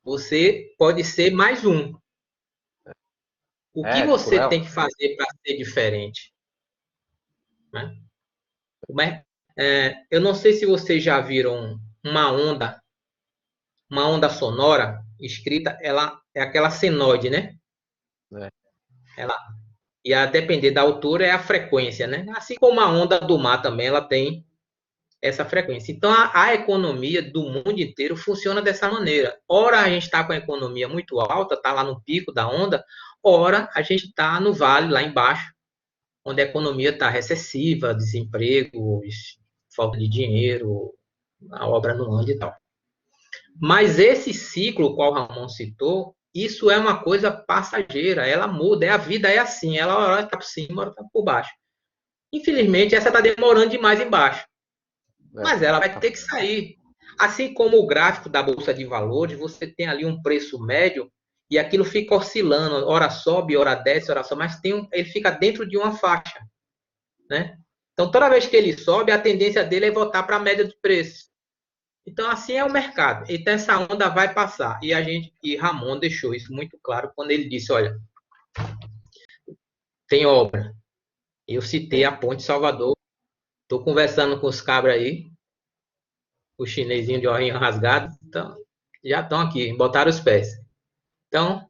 você pode ser mais um. O que É você cruel. tem que fazer para ser diferente? Né? Eu não sei se vocês já viram uma onda sonora escrita, ela é aquela senoide, né? Né? Ela, e a depender da altura é a frequência, né? Assim como a onda do mar também, ela tem essa frequência. Então, a economia do mundo inteiro funciona dessa maneira. Ora, a gente está com a economia muito alta, está lá no pico da onda, ora, a gente está no vale, lá embaixo, onde a economia está recessiva, desemprego, falta de dinheiro, a obra não anda e tal. Mas esse ciclo, qual o Ramon citou, isso é uma coisa passageira, ela muda, a vida é assim, ela hora está por cima, hora está por baixo. Infelizmente, essa está demorando demais embaixo, É. mas ela vai ter que sair. Assim como o gráfico da Bolsa de Valores, você tem ali um preço médio e aquilo fica oscilando, hora sobe, hora desce, hora sobe, mas ele fica dentro de uma faixa, né? Então, toda vez que ele sobe, a tendência dele é voltar para a média de preço. Então, assim é o mercado. Então, essa onda vai passar. E Ramon deixou isso muito claro quando ele disse: olha, tem obra. Eu citei a Tem. Ponte Salvador. Estou conversando com os cabras aí, os chinesinhos de orrinho rasgado. Então, já estão aqui, botaram os pés. Então,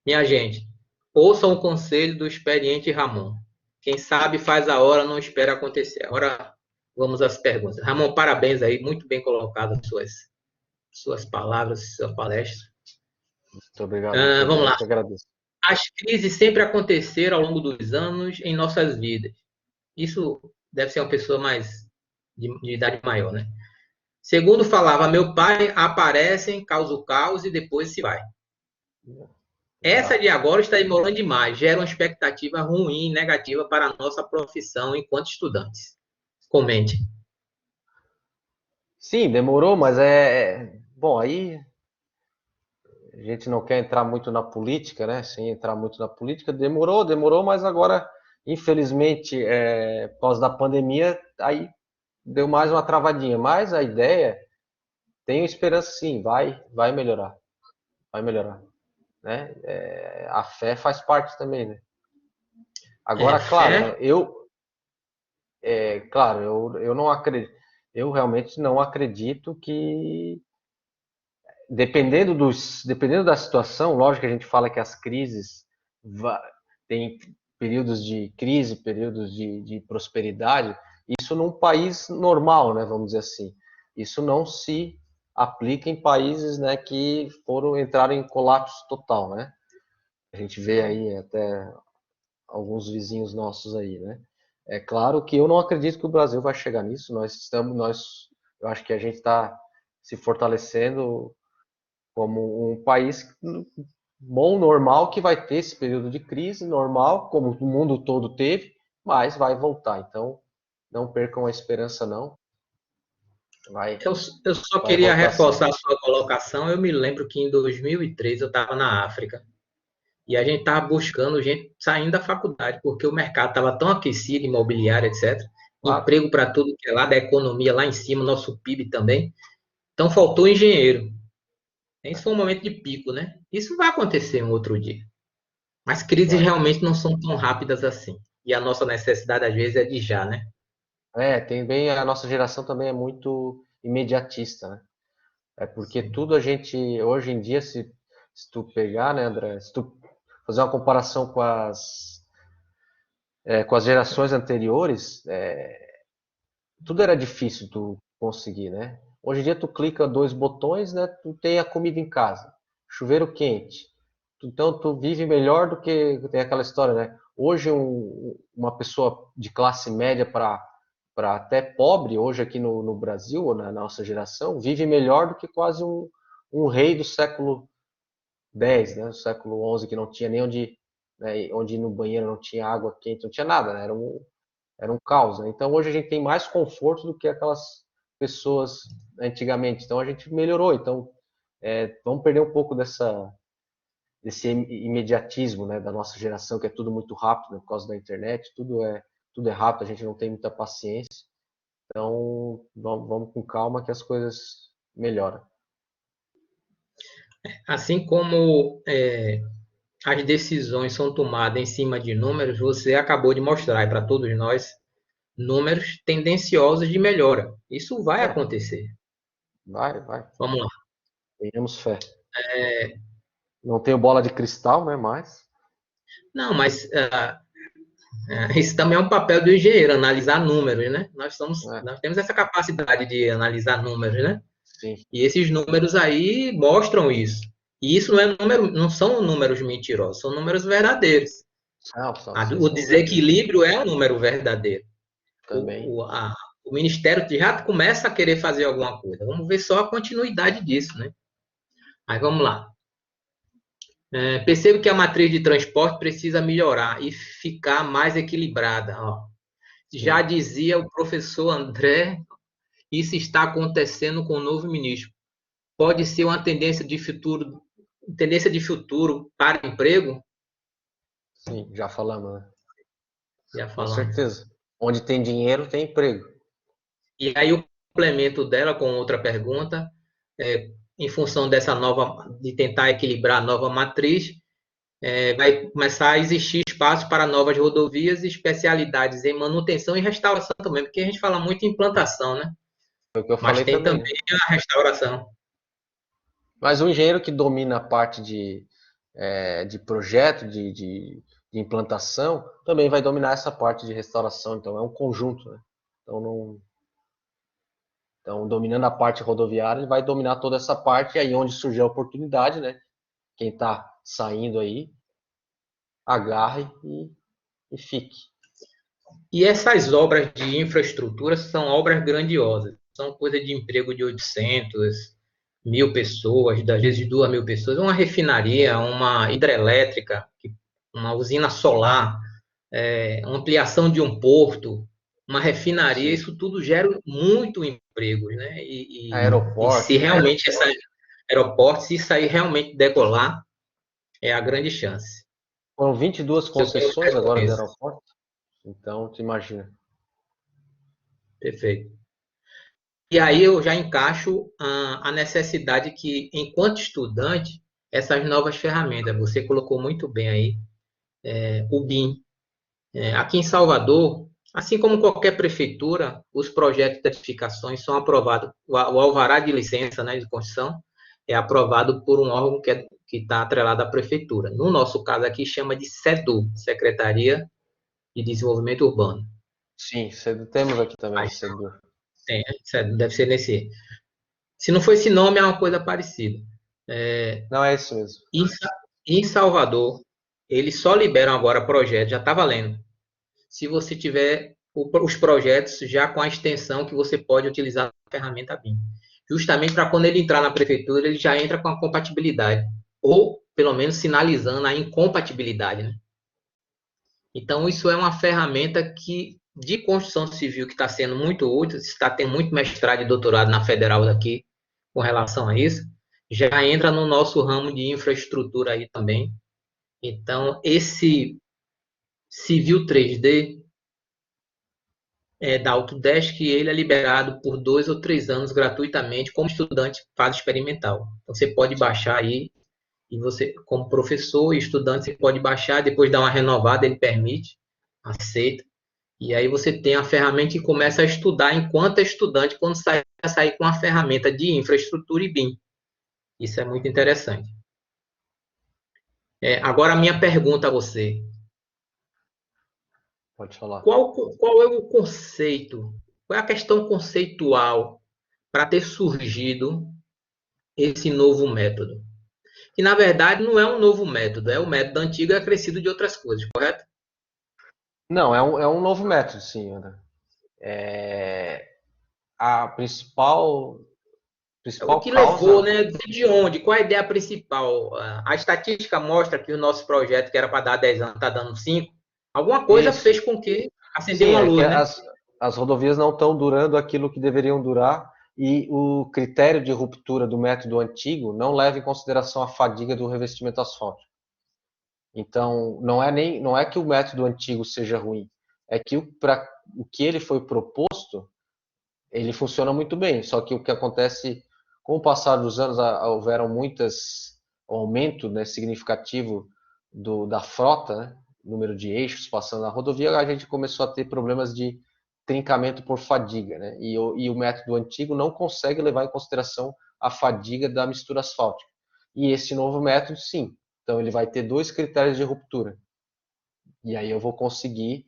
minha gente, ouçam o conselho do experiente Ramon. Quem sabe faz a hora, não espera acontecer. Agora, vamos às perguntas. Ramon, parabéns aí, muito bem colocadas suas palavras, sua palestra. Muito obrigado. Eu que, Vamos eu lá. que agradeço. As crises sempre aconteceram ao longo dos anos em nossas vidas. Isso deve ser uma pessoa mais de idade maior, né? Segundo falava meu pai, aparecem, causa o caos e depois se vai. Essa Exato. de agora está demorando demais, gera uma expectativa ruim, negativa para a nossa profissão enquanto estudantes. Comente. Sim, demorou, mas bom, aí a gente não quer entrar muito na política, né? Sem entrar muito na política, demorou, mas agora, infelizmente, por causa da pandemia, aí deu mais uma travadinha. Mas a ideia, tenho esperança sim, vai melhorar, vai melhorar, né? A fé faz parte também, né? Agora, claro, Fé, né? Claro, eu não acredito, eu realmente não acredito que dependendo da situação, lógico que a gente fala que as crises tem períodos de crise, períodos de prosperidade, isso num país normal, né, vamos dizer assim. Isso não se aplica em países, né, que entraram em colapso total, né? A gente vê aí até alguns vizinhos nossos aí, né? É claro que eu não acredito que o Brasil vai chegar nisso. Eu acho que a gente está se fortalecendo como um país bom, normal, que vai ter esse período de crise, normal, como o mundo todo teve, mas vai voltar. Então, não percam a esperança, não. Vai, eu só vai queria voltar sim. reforçar a sua colocação. Eu me lembro que em 2003 eu estava na África e a gente estava buscando gente saindo da faculdade, porque o mercado estava tão aquecido, imobiliário, etc. Claro, Emprego para tudo que é lá, da economia lá em cima, nosso PIB também. Então faltou engenheiro. Isso foi um momento de pico, né? Isso vai acontecer um outro dia. Mas crises Vai. realmente não são tão rápidas assim. E a nossa necessidade, às vezes, é de já, né? Tem bem, a nossa geração também é muito imediatista, né? É porque Sim. tudo a gente, hoje em dia, se tu pegar, né, André, se tu fazer uma comparação com as gerações anteriores, tudo era difícil tu conseguir, né? Hoje em dia tu clica dois botões, né? Tu tem a comida em casa, chuveiro quente. Então tu vive melhor do que tem aquela história, né? Hoje uma pessoa de classe média para até pobre, hoje aqui no Brasil, ou na nossa geração, vive melhor do que quase um rei do século X, né? Do século XI, que não tinha nem onde, né, onde ir no banheiro, não tinha água quente, não tinha nada, né? Era um caos, né? Então hoje a gente tem mais conforto do que aquelas pessoas antigamente. Então a gente melhorou. Então vamos perder um pouco desse imediatismo, né, da nossa geração, que é tudo muito rápido, né, por causa da internet, tudo é rápido, a gente não tem muita paciência. Então vamos com calma que as coisas melhoram. Assim como as decisões são tomadas em cima de números, você acabou de mostrar para todos nós números tendenciosos de melhora. Isso vai É, acontecer. vai. Vamos lá. Tenhamos fé. Não tenho bola de cristal, né, mas Não, mas isso também é um papel do engenheiro, analisar números, né? é, Nós temos essa capacidade de analisar números, né? sim. E esses números aí mostram isso. E isso não é número, não são números mentirosos, são números verdadeiros. Não, O são verdadeiros desequilíbrio é um número verdadeiro. também. O Ministério já começa a querer fazer alguma coisa. Vamos ver só a continuidade disso, né? Aí vamos lá. Percebo que a matriz de transporte precisa melhorar e ficar mais equilibrada. Ó. Já Sim. dizia o professor André, isso está acontecendo com o novo ministro. Pode ser uma tendência de futuro para emprego? Sim, já falamos, né? Já Com falamos. certeza. Onde tem dinheiro, tem emprego. E aí o complemento dela com outra pergunta, em função dessa nova, de tentar equilibrar a nova matriz, vai começar a existir espaço para novas rodovias e especialidades em manutenção e restauração também, porque a gente fala muito em implantação, né? Foi o que eu Mas falei tem também, também né? a restauração. Mas o engenheiro que domina a parte de projeto, de implantação, também vai dominar essa parte de restauração. Então é um conjunto, né? Então, não, então dominando a parte rodoviária, ele vai dominar toda essa parte. E aí onde surgir a oportunidade, né? Quem está saindo aí, agarre e fique. E essas obras de infraestrutura são obras grandiosas. São coisa de emprego de 800, 1.000 pessoas, às vezes 2.000 pessoas. Uma refinaria, uma hidrelétrica, uma usina solar, ampliação de um porto, uma refinaria, Sim. isso tudo gera muito empregos, né? E se Aeroportos, né? realmente esse aeroporto, se isso aí realmente decolar, é a grande chance. Foram 22 Se eu tenho concessões fé com agora de isso. aeroporto. Então, tu imagina. Perfeito. E aí eu já encaixo a necessidade que, enquanto estudante, essas novas ferramentas, você colocou muito bem aí, o BIM. Aqui em Salvador, assim como qualquer prefeitura, os projetos de edificações são aprovados, o alvará de licença, né, de construção é aprovado por um órgão que está atrelado à prefeitura. No nosso caso aqui chama de SEDU, Secretaria de Desenvolvimento Urbano. Sim, temos aqui também, Aí, cedo. deve ser nesse. Se não for esse nome, é uma coisa parecida. Não é isso mesmo. Em, em Salvador, eles só liberam agora projetos, já está valendo. Se você tiver os projetos já com a extensão que você pode utilizar a ferramenta BIM. Justamente para quando ele entrar na prefeitura, ele já entra com a compatibilidade. Ou, pelo menos, sinalizando a incompatibilidade. Né? Então, isso é uma ferramenta de construção civil que está sendo muito útil, está tendo muito mestrado e doutorado na federal daqui com relação a isso. Já entra no nosso ramo de infraestrutura aí também. Então, esse Civil 3D da Autodesk, e ele é liberado por 2 ou 3 anos gratuitamente como estudante fase experimental. Então, você pode baixar aí, e você, como professor e estudante, você pode baixar, depois dar uma renovada, ele permite, aceita. E aí você tem a ferramenta e começa a estudar enquanto é estudante, quando sair com a ferramenta de infraestrutura e BIM. Isso é muito interessante. Agora, a minha pergunta a você: Pode falar. qual é o conceito, qual é a questão conceitual para ter surgido esse novo método? Que na verdade não é um novo método, é o método antigo acrescido de outras coisas, correto? Não, é um novo método, sim, Ana. É, a O principal que levou, causa. né? De onde? Qual a ideia principal? A estatística mostra que o nosso projeto, que era para dar 10 anos, está dando 5. Alguma coisa Isso. fez com que acendeu Sim, uma é que luz, né? as rodovias não estão durando aquilo que deveriam durar e o critério de ruptura do método antigo não leva em consideração a fadiga do revestimento asfáltico. Então, não é que o método antigo seja ruim, é que para o que ele foi proposto, ele funciona muito bem. Só que o que acontece, com o passar dos anos, houveram muitas aumento, né, significativo da frota, né, número de eixos passando na rodovia, a gente começou a ter problemas de trincamento por fadiga, né? E o método antigo não consegue levar em consideração a fadiga da mistura asfáltica. E esse novo método, sim. Então ele vai ter dois critérios de ruptura. E aí eu vou conseguir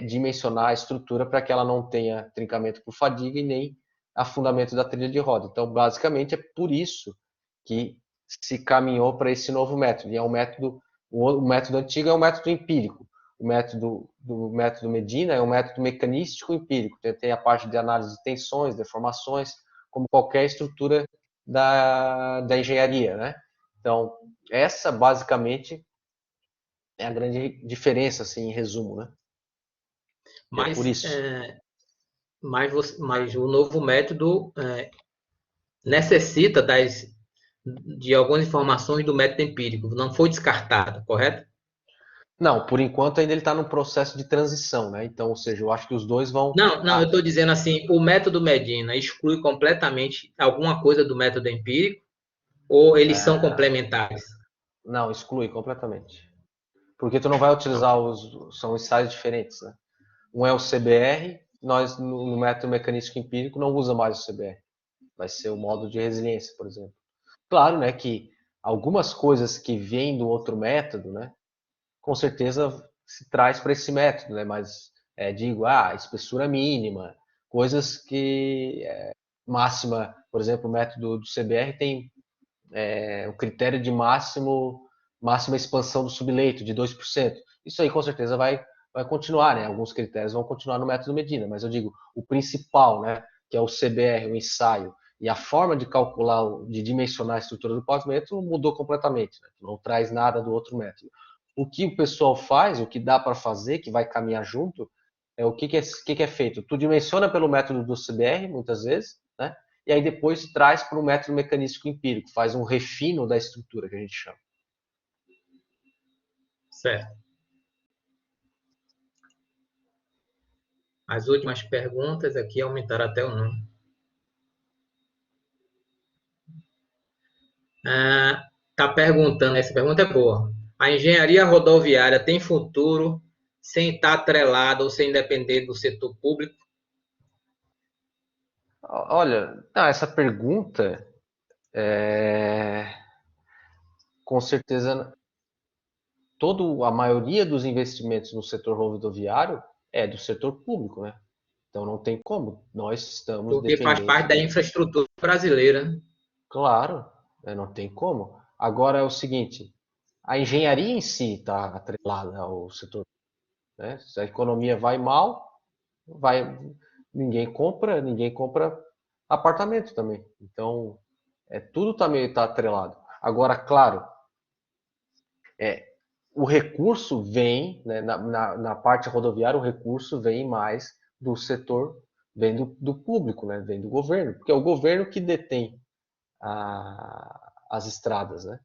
dimensionar a estrutura para que ela não tenha trincamento por fadiga e nem afundamento da trilha de roda. Então, basicamente, é por isso que se caminhou para esse novo método. E é um método, o método antigo é um método empírico. O método Medina é um método mecanístico empírico. Tem a parte de análise de tensões, deformações, como qualquer estrutura da engenharia, né? Então, essa basicamente é a grande diferença, assim, em resumo, né? E é por Mas, isso. mas o novo método necessita de algumas informações do método empírico. Não foi descartado, correto? Não, por enquanto ainda ele está no processo de transição, né? Então, ou seja, eu acho que os dois vão. Não, não, eu estou dizendo assim, o método Medina exclui completamente alguma coisa do método empírico ou eles são complementares? Não, exclui completamente. Porque tu não vai utilizar são ensaios diferentes, né? Um é o CBR, nós no método mecanístico empírico não usa mais o CBR. Vai ser o modo de resiliência, por exemplo. Claro, né, que algumas coisas que vêm do outro método, né, com certeza se traz para esse método, né? Mas digo, espessura mínima, coisas que máxima, por exemplo, o método do CBR tem o critério de máxima expansão do subleito de 2%. Isso aí com certeza vai continuar, né? Alguns critérios vão continuar no método Medina, mas eu digo, o principal, né, que é o CBR, o ensaio, e a forma de calcular, de dimensionar a estrutura do pavimento mudou completamente, né? Não traz nada do outro método. O que o pessoal faz, o que dá para fazer, que vai caminhar junto, é que é feito. Tu dimensiona pelo método do CBR, muitas vezes, né? E aí depois traz para o método mecanístico empírico, faz um refino da estrutura, que a gente chama. Certo. As últimas perguntas aqui aumentaram até o número. Tá perguntando, essa pergunta é boa. A engenharia rodoviária tem futuro sem estar atrelada ou sem depender do setor público? Olha, essa pergunta, com certeza, a maioria dos investimentos no setor rodoviário é do setor público, né? Então não tem como, nós estamos Porque faz parte dependentes, da infraestrutura brasileira. claro, né? Não tem como. Agora é o seguinte, a engenharia em si está atrelada ao setor, né? Se a economia vai mal, vai ninguém compra apartamento também. Então, tudo também está atrelado. Agora, claro, o recurso vem, né, na parte rodoviária, o recurso vem mais do setor, vem do público, né, vem do governo, porque é o governo que detém as estradas, né,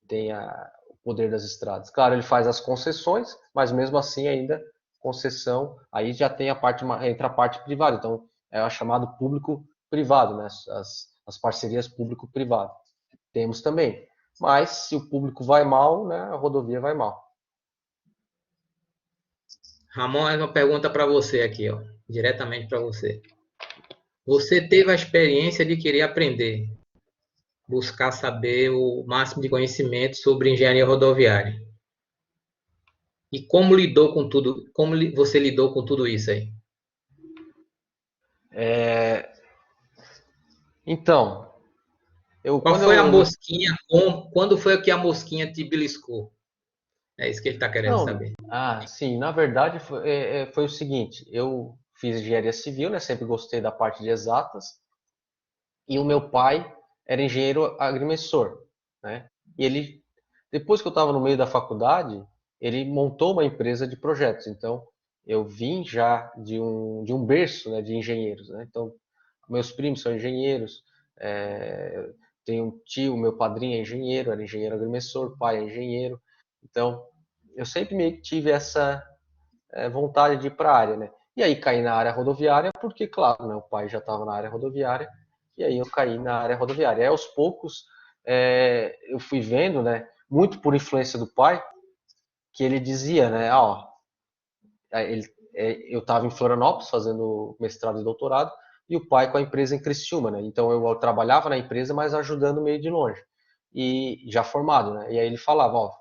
tem o poder das estradas. Claro, ele faz as concessões, mas mesmo assim ainda concessão, aí já tem entra a parte privada, então é o chamado público-privado, né? As parcerias público-privado. Temos também. Mas se o público vai mal, né, a rodovia vai mal. Ramon, é uma pergunta para você aqui, ó, diretamente para você. Você teve a experiência de querer aprender, buscar saber o máximo de conhecimento sobre engenharia rodoviária. E como lidou com tudo? Como você lidou com tudo isso aí? Então, Qual foi a mosquinha? Quando foi que a mosquinha te beliscou? É isso que ele está querendo não, saber. sim, na verdade foi o seguinte, eu fiz engenharia civil, né, sempre gostei da parte de exatas, e o meu pai era engenheiro agrimensor, né, e ele, depois que eu estava no meio da faculdade, ele montou uma empresa de projetos, então eu vim já de um berço, né, de engenheiros, né, então meus primos são engenheiros, é, tem um tio, meu padrinho é engenheiro, era engenheiro agrimensor, pai é engenheiro, então eu sempre meio que tive essa vontade de ir para a área, né? E aí caí na área rodoviária, porque, claro, meu pai já estava na área rodoviária, e aí eu caí na área rodoviária. E aí, aos poucos, eu fui vendo, né, muito por influência do pai, que ele dizia, né, ó, ele, eu estava em Florianópolis fazendo mestrado e doutorado, e o pai com a empresa em Criciúma, né? Então eu trabalhava na empresa, mas ajudando meio de longe. E já formado, né? E aí ele falava, ó,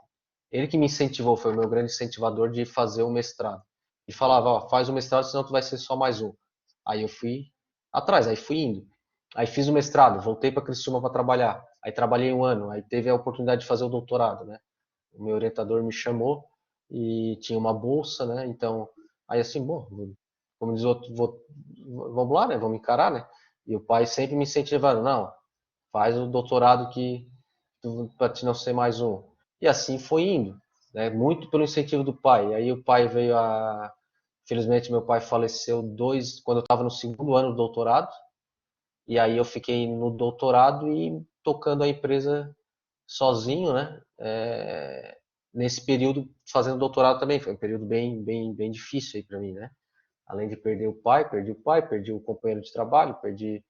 ele que me incentivou, foi o meu grande incentivador de fazer o mestrado. E falava, ó, faz o mestrado, senão tu vai ser só mais um. Aí eu fui atrás, aí fui indo. Aí fiz o mestrado, voltei para Criciúma para trabalhar. Aí trabalhei um ano, aí teve a oportunidade de fazer o doutorado, né? O meu orientador me chamou e tinha uma bolsa, né? Então, aí assim, bom, como diz o outro, vamos lá, né? Vamos encarar, né? E o pai sempre me incentivando, não, faz o doutorado que para te não ser mais um. E assim foi indo, né? Muito pelo incentivo do pai. E aí o pai veio a, infelizmente meu pai faleceu quando eu estava no segundo ano do doutorado. E aí eu fiquei no doutorado e tocando a empresa sozinho, né? Nesse período fazendo doutorado também foi um período bem difícil aí para mim, né? Além de perder o pai, perdi o companheiro de trabalho, perdi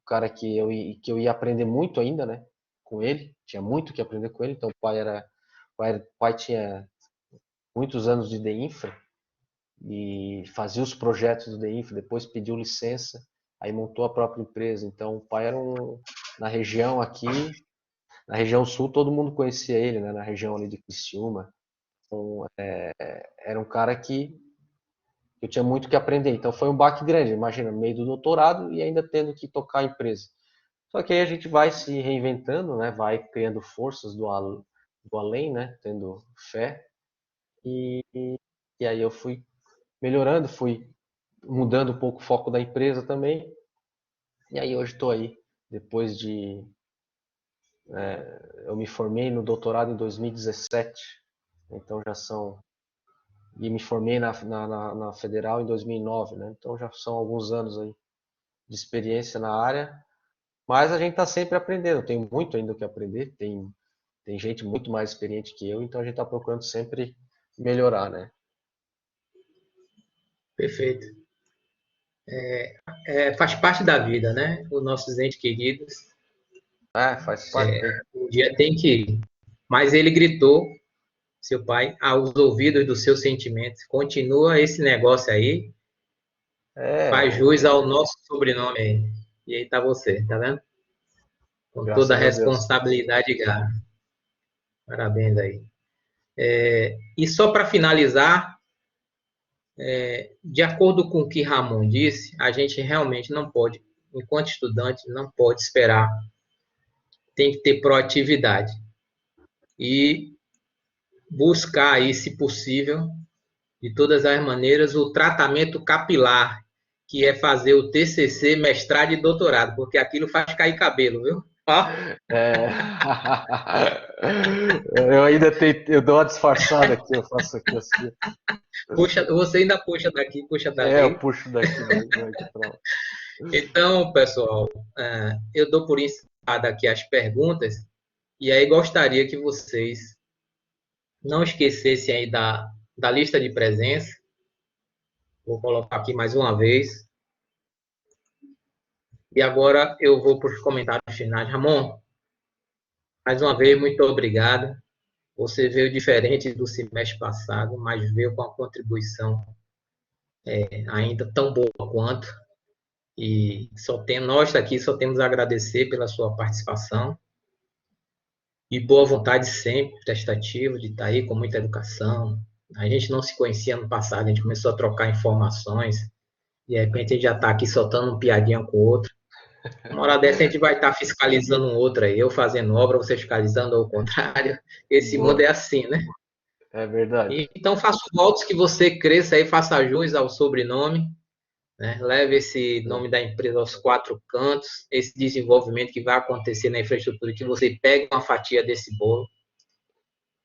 o cara que eu ia aprender muito ainda, né? Com ele, tinha muito que aprender com ele. Então o pai tinha muitos anos de DEINFRA e fazia os projetos do DEINFRA, depois pediu licença, aí montou a própria empresa. Então o pai era na região aqui, na região sul, todo mundo conhecia ele, né? Na região ali de Criciúma. Então, era um cara que eu tinha muito que aprender. Então foi um baque grande, imagina, no meio do doutorado e ainda tendo que tocar a empresa. Só que aí a gente vai se reinventando, né? Vai criando forças do além, né? Tendo fé. E aí eu fui melhorando, fui mudando um pouco o foco da empresa também. E aí hoje estou aí, depois de eu me formei no doutorado em 2017, então já são e me formei na Federal em 2009, né? Então já são alguns anos aí de experiência na área, mas a gente está sempre aprendendo, tem muito ainda o que aprender, tem gente muito mais experiente que eu, então a gente está procurando sempre melhorar, né? Perfeito. Faz parte da vida, né? Os nossos entes queridos, Faz parte aí. um dia tem que ir. Mas ele gritou, seu pai, aos ouvidos dos seus sentimentos. Continua esse negócio aí, faz jus ao nosso sobrenome aí. E aí tá você, tá vendo? Com toda a Graças a Deus. responsabilidade e garra. Parabéns aí. E só para finalizar, de acordo com o que Ramon disse, a gente realmente não pode, enquanto estudante, não pode esperar. Tem que ter proatividade e buscar aí, se possível, de todas as maneiras, o tratamento capilar, que é fazer o TCC, mestrado e doutorado, porque aquilo faz cair cabelo, viu? Ó, É... eu ainda eu dou uma disfarçada aqui, eu faço aqui assim. puxa, você ainda puxa daqui, puxa Eu dali. puxo daqui, daqui pra lá. Então, pessoal, eu dou por encerrada aqui as perguntas e aí gostaria que vocês não esquecessem aí da lista de presença, Vou colocar aqui mais uma vez. E agora eu vou para os comentários finais. Ramon, mais uma vez, muito obrigado. Você veio diferente do semestre passado, mas veio com uma contribuição ainda tão boa quanto. E nós aqui só temos a agradecer pela sua participação. E boa vontade sempre, prestativo, de estar aí com muita educação. A gente não se conhecia no passado, a gente começou a trocar informações. De repente a gente já está aqui soltando um piadinha com o outro. Uma hora dessa a gente vai estar fiscalizando um outro aí, eu fazendo obra, você fiscalizando ao contrário. Esse mundo Boa, é assim, né? é verdade. Então faço votos que você cresça aí, faça jus ao sobrenome, né? Leve esse nome da empresa aos quatro cantos, esse desenvolvimento que vai acontecer na infraestrutura, que você pegue uma fatia desse bolo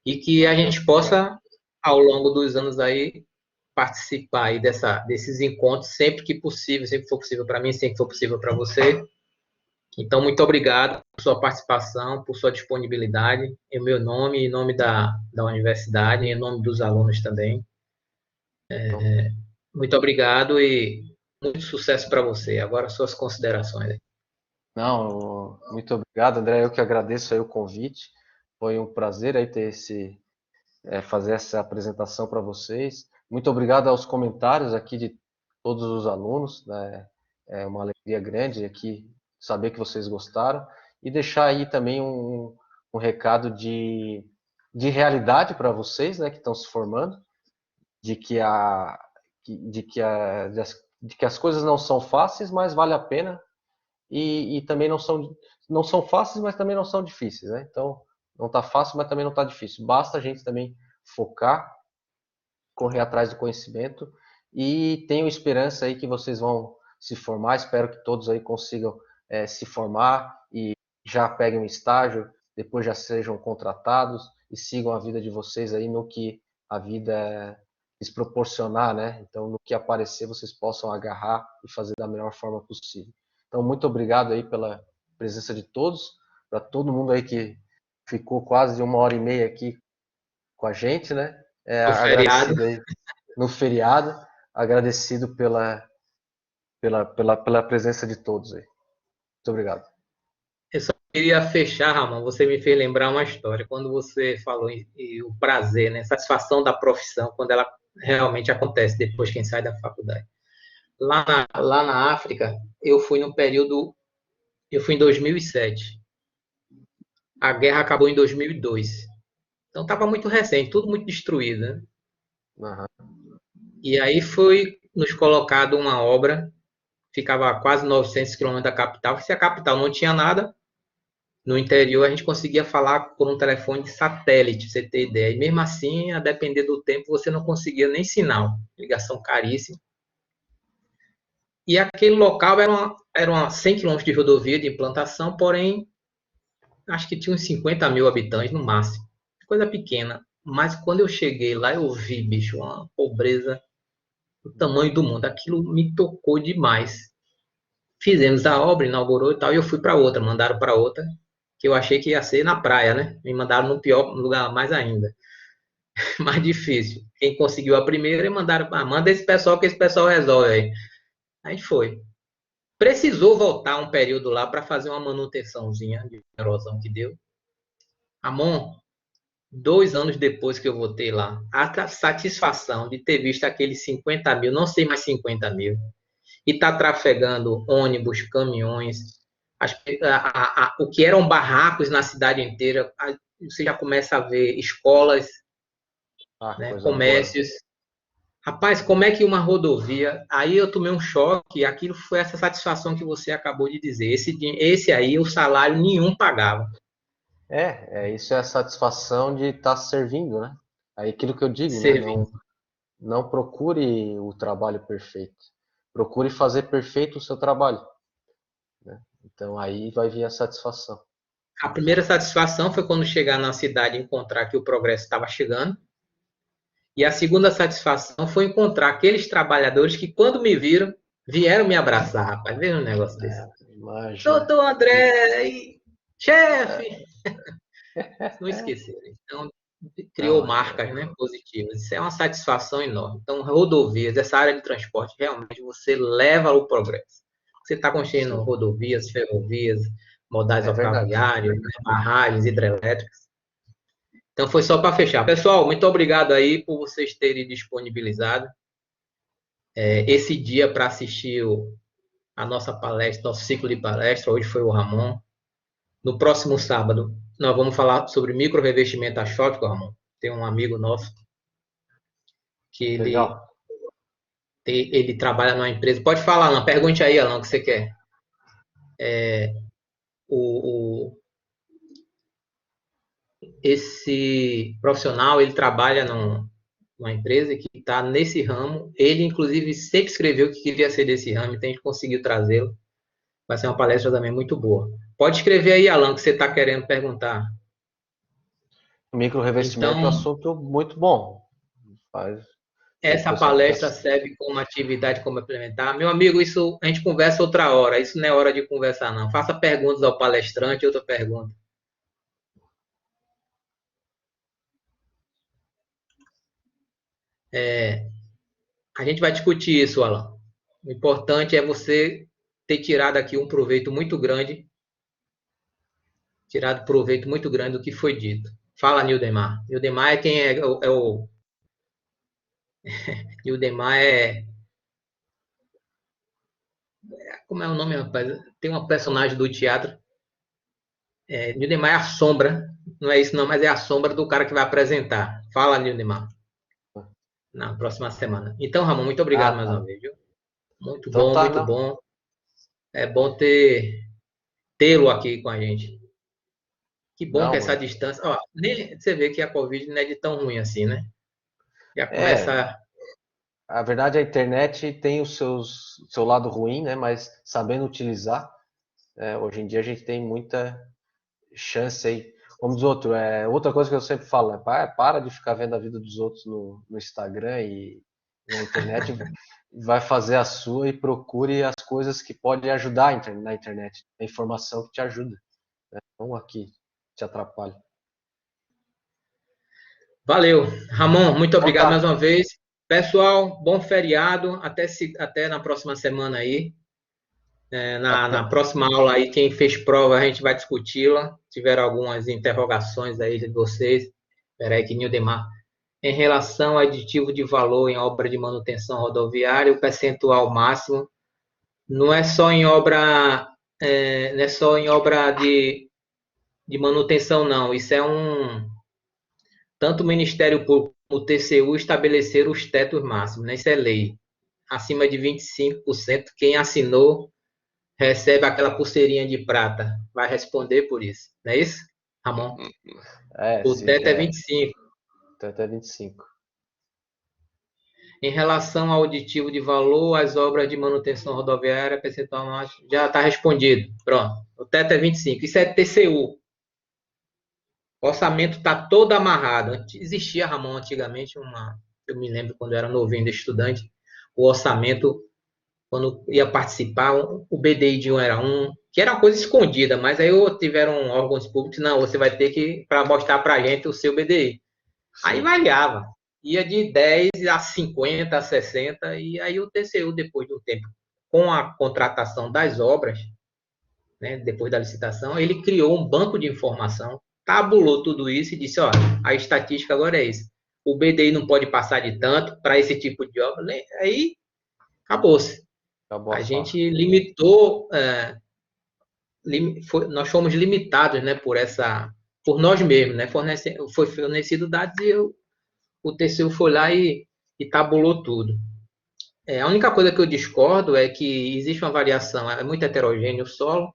e que a gente possa, ao longo dos anos aí, participar aí desses encontros sempre que possível, sempre que for possível para mim, sempre que for possível para você. Então, muito obrigado por sua participação, por sua disponibilidade, em meu nome, em nome da universidade, em nome dos alunos também. Então, Muito obrigado e muito sucesso para você. Agora, suas considerações. não, muito obrigado, André. Eu que agradeço aí o convite. Foi um prazer aí fazer essa apresentação para vocês. Muito obrigado aos comentários aqui de todos os alunos, né? É uma alegria grande aqui saber que vocês gostaram e deixar aí também um recado de realidade para vocês, né, que estão se formando, de que a de que a de que as coisas não são fáceis, mas vale a pena e também não são fáceis, mas também não são difíceis, né? Então não está fácil, mas também não está difícil. Basta a gente também focar, correr atrás do conhecimento e tenho esperança aí que vocês vão se formar. Espero que todos aí consigam se formar e já peguem um estágio, depois já sejam contratados e sigam a vida de vocês aí no que a vida lhes proporcionar, né? Então, no que aparecer, vocês possam agarrar e fazer da melhor forma possível. Então, muito obrigado aí pela presença de todos, para todo mundo aí que ficou quase 1 hora e meia aqui com a gente, né? No feriado, Agradecido aí no feriado, agradecido pela presença de todos aí. Muito obrigado. eu só queria fechar, Ramon. Você me fez lembrar uma história. Quando você falou em o prazer, né? Satisfação da profissão, quando ela realmente acontece depois que quem sai da faculdade. Lá na África, eu fui no período, eu fui em 2007. A guerra acabou em 2002. Então estava muito recente, tudo muito destruído, né? Uhum. E aí foi nos colocado uma obra, ficava a quase 900 quilômetros da capital. Se a capital não tinha nada, no interior a gente conseguia falar por um telefone de satélite, pra você ter ideia. E mesmo assim, a depender do tempo, você não conseguia nem sinal. Ligação caríssima. E aquele local era 100 quilômetros de rodovia de implantação, porém, acho que tinha uns 50 mil habitantes no máximo. Coisa pequena. Mas quando eu cheguei lá, eu vi, bicho, uma pobreza do tamanho do mundo. Aquilo me tocou demais. Fizemos a obra, inaugurou e tal, e eu fui para outra, mandaram para outra, que eu achei que ia ser na praia, né? Me mandaram no pior lugar mais ainda, mais difícil. Quem conseguiu a primeira, e mandaram, manda esse pessoal que esse pessoal resolve aí. Aí foi. Precisou voltar um período lá para fazer uma manutençãozinha de erosão que deu. Ramon, 2 anos depois que eu voltei lá, a satisfação de ter visto aqueles 50 mil, não sei mais 50 mil, e está trafegando ônibus, caminhões, o que eram barracos na cidade inteira, você já começa a ver escolas, Ah, né, coisa boa. comércios. Rapaz, como é que uma rodovia. Aí eu tomei um choque, aquilo foi essa satisfação que você acabou de dizer. Esse aí, o salário nenhum pagava. Isso é a satisfação de estar servindo, né? Aí aquilo que eu digo, né? Serviço. Não procure o trabalho perfeito. Procure fazer perfeito o seu trabalho, né? Então aí vai vir a satisfação. A primeira satisfação foi quando chegar na cidade e encontrar que o progresso estava chegando. E a segunda satisfação foi encontrar aqueles trabalhadores que, quando me viram, vieram me abraçar, rapaz. Veja um negócio desse. Imagina. Doutor André, chefe! Não esqueceram. Então, criou marcas, né, positivas. Isso é uma satisfação enorme. Então, rodovias, essa área de transporte, realmente você leva o progresso. Você está construindo sim, rodovias, ferrovias, modais é verdade. rodoviários, né, barragens hidrelétricas. Então, foi só para fechar. Pessoal, muito obrigado aí por vocês terem disponibilizado esse dia para assistir a nossa palestra, nosso ciclo de palestra. Hoje foi o Ramon. No próximo sábado, nós vamos falar sobre micro-revestimento asfáltico, Ramon. Tem um amigo nosso que ele Legal. ele trabalha numa empresa. Pode falar, Alan. Pergunte aí, Alan, o que você quer. O, o, esse profissional, ele trabalha numa empresa que está nesse ramo. Ele, inclusive, sempre escreveu que queria ser desse ramo, então a gente conseguiu trazê-lo. Vai ser uma palestra também muito boa. Pode escrever aí, Alan, o que você está querendo perguntar. Micro revestimento é um Então, assunto muito bom. Faz o essa pessoal fica. palestra serve como atividade complementar. Meu amigo, isso a gente conversa outra hora. Isso não é hora de conversar, não. Faça perguntas ao palestrante, outra pergunta. A gente vai discutir isso, Alan. O importante é você ter tirado aqui um proveito muito grande, tirado proveito muito grande do que foi dito. Fala, Nildemar. Nildemar é quem Nildemar como é o nome, rapaz? Tem uma personagem do teatro. Nildemar é a sombra. Não é isso, não, mas é a sombra do cara que vai apresentar. Fala, Nildemar. Na próxima semana. Então, Ramon, muito Ah, obrigado mais uma tá. vez, viu? Muito Então bom, tá, muito não. bom. É bom tê-lo aqui com a gente. Que bom que Não, essa mano. distância. Ó, nem, você vê que a Covid não é de tão ruim assim, né? Já É, começa. a verdade, a internet tem seu lado ruim, né? Mas sabendo utilizar, hoje em dia a gente tem muita chance aí. Como diz outro, outra coisa que eu sempre falo, né? Para de ficar vendo a vida dos outros no Instagram e na internet, vai fazer a sua e procure as coisas que podem ajudar na internet, a informação que te ajuda, não aqui te atrapalha. Valeu. Ramon, muito Então obrigado mais tá, uma vez. Pessoal, bom feriado. Até na próxima semana aí. Na até, próxima aula aí, quem fez prova, a gente vai discuti-la. Tiveram algumas interrogações aí de vocês. Espera aí que Nildemar. Em relação ao aditivo de valor em obra de manutenção rodoviária, o percentual máximo não é só em obra, não é só em obra de manutenção, não. Isso é tanto o Ministério Público como o TCU estabeleceram os tetos máximos, né? Isso é lei. Acima de 25%, quem assinou recebe aquela pulseirinha de prata. Vai responder por isso. Não é isso, Ramon? O se, teto é 25%. até 25. Em relação ao aditivo de valor, as obras de manutenção rodoviária, percentual máximo, já está respondido. Pronto. O teto é 25%. Isso é TCU. O orçamento está todo amarrado. Existia, Ramon, antigamente, eu me lembro quando eu era novinho de estudante, o orçamento, quando ia participar, o BDI de um era um, que era uma coisa escondida, mas aí tiveram órgãos públicos, não, você vai ter que, para mostrar para a gente o seu BDI. Aí Sim, variava. Ia de 10 a 50, a 60, e aí o TCU, depois de um tempo, com a contratação das obras, né, depois da licitação, ele criou um banco de informação, tabulou tudo isso e disse, ó, a estatística agora é isso. O BDI não pode passar de tanto para esse tipo de obra. Né? Aí acabou-se. acabou a A farra. gente limitou, nós fomos limitados, né, por nós mesmos, né, foi fornecido dados e o TCU foi lá e tabulou tudo. A única coisa que eu discordo é que existe uma variação, é muito heterogêneo o solo,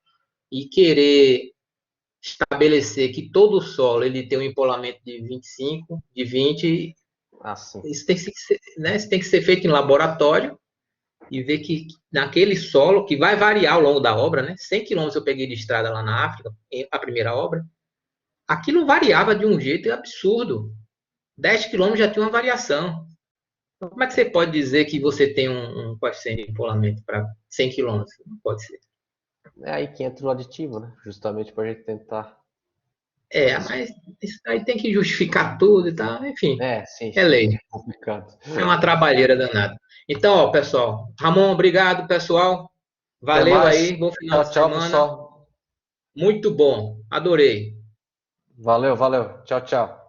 e querer estabelecer que todo o solo ele tem um empolamento de 25, de 20, Ah, sim. isso tem que ser, né, isso tem que ser feito em laboratório e ver que naquele solo, que vai variar ao longo da obra, né? 100 quilômetros eu peguei de estrada lá na África, a primeira obra, aquilo variava de um jeito absurdo. 10 quilômetros já tinha uma variação. Então, como é que você pode dizer que você tem um coeficiente de empolamento para 100 quilômetros? Não pode ser. É aí que entra o aditivo, né? Justamente para a gente tentar Mas isso aí tem que justificar tudo e tal, enfim, Sim, é sim, lei. é complicado. É uma trabalheira danada. Então, ó, pessoal, Ramon, obrigado, pessoal. Até Valeu mais. aí, bom final Tchau, de tchau, semana. pessoal. Muito bom, adorei. Valeu, valeu. Tchau, tchau.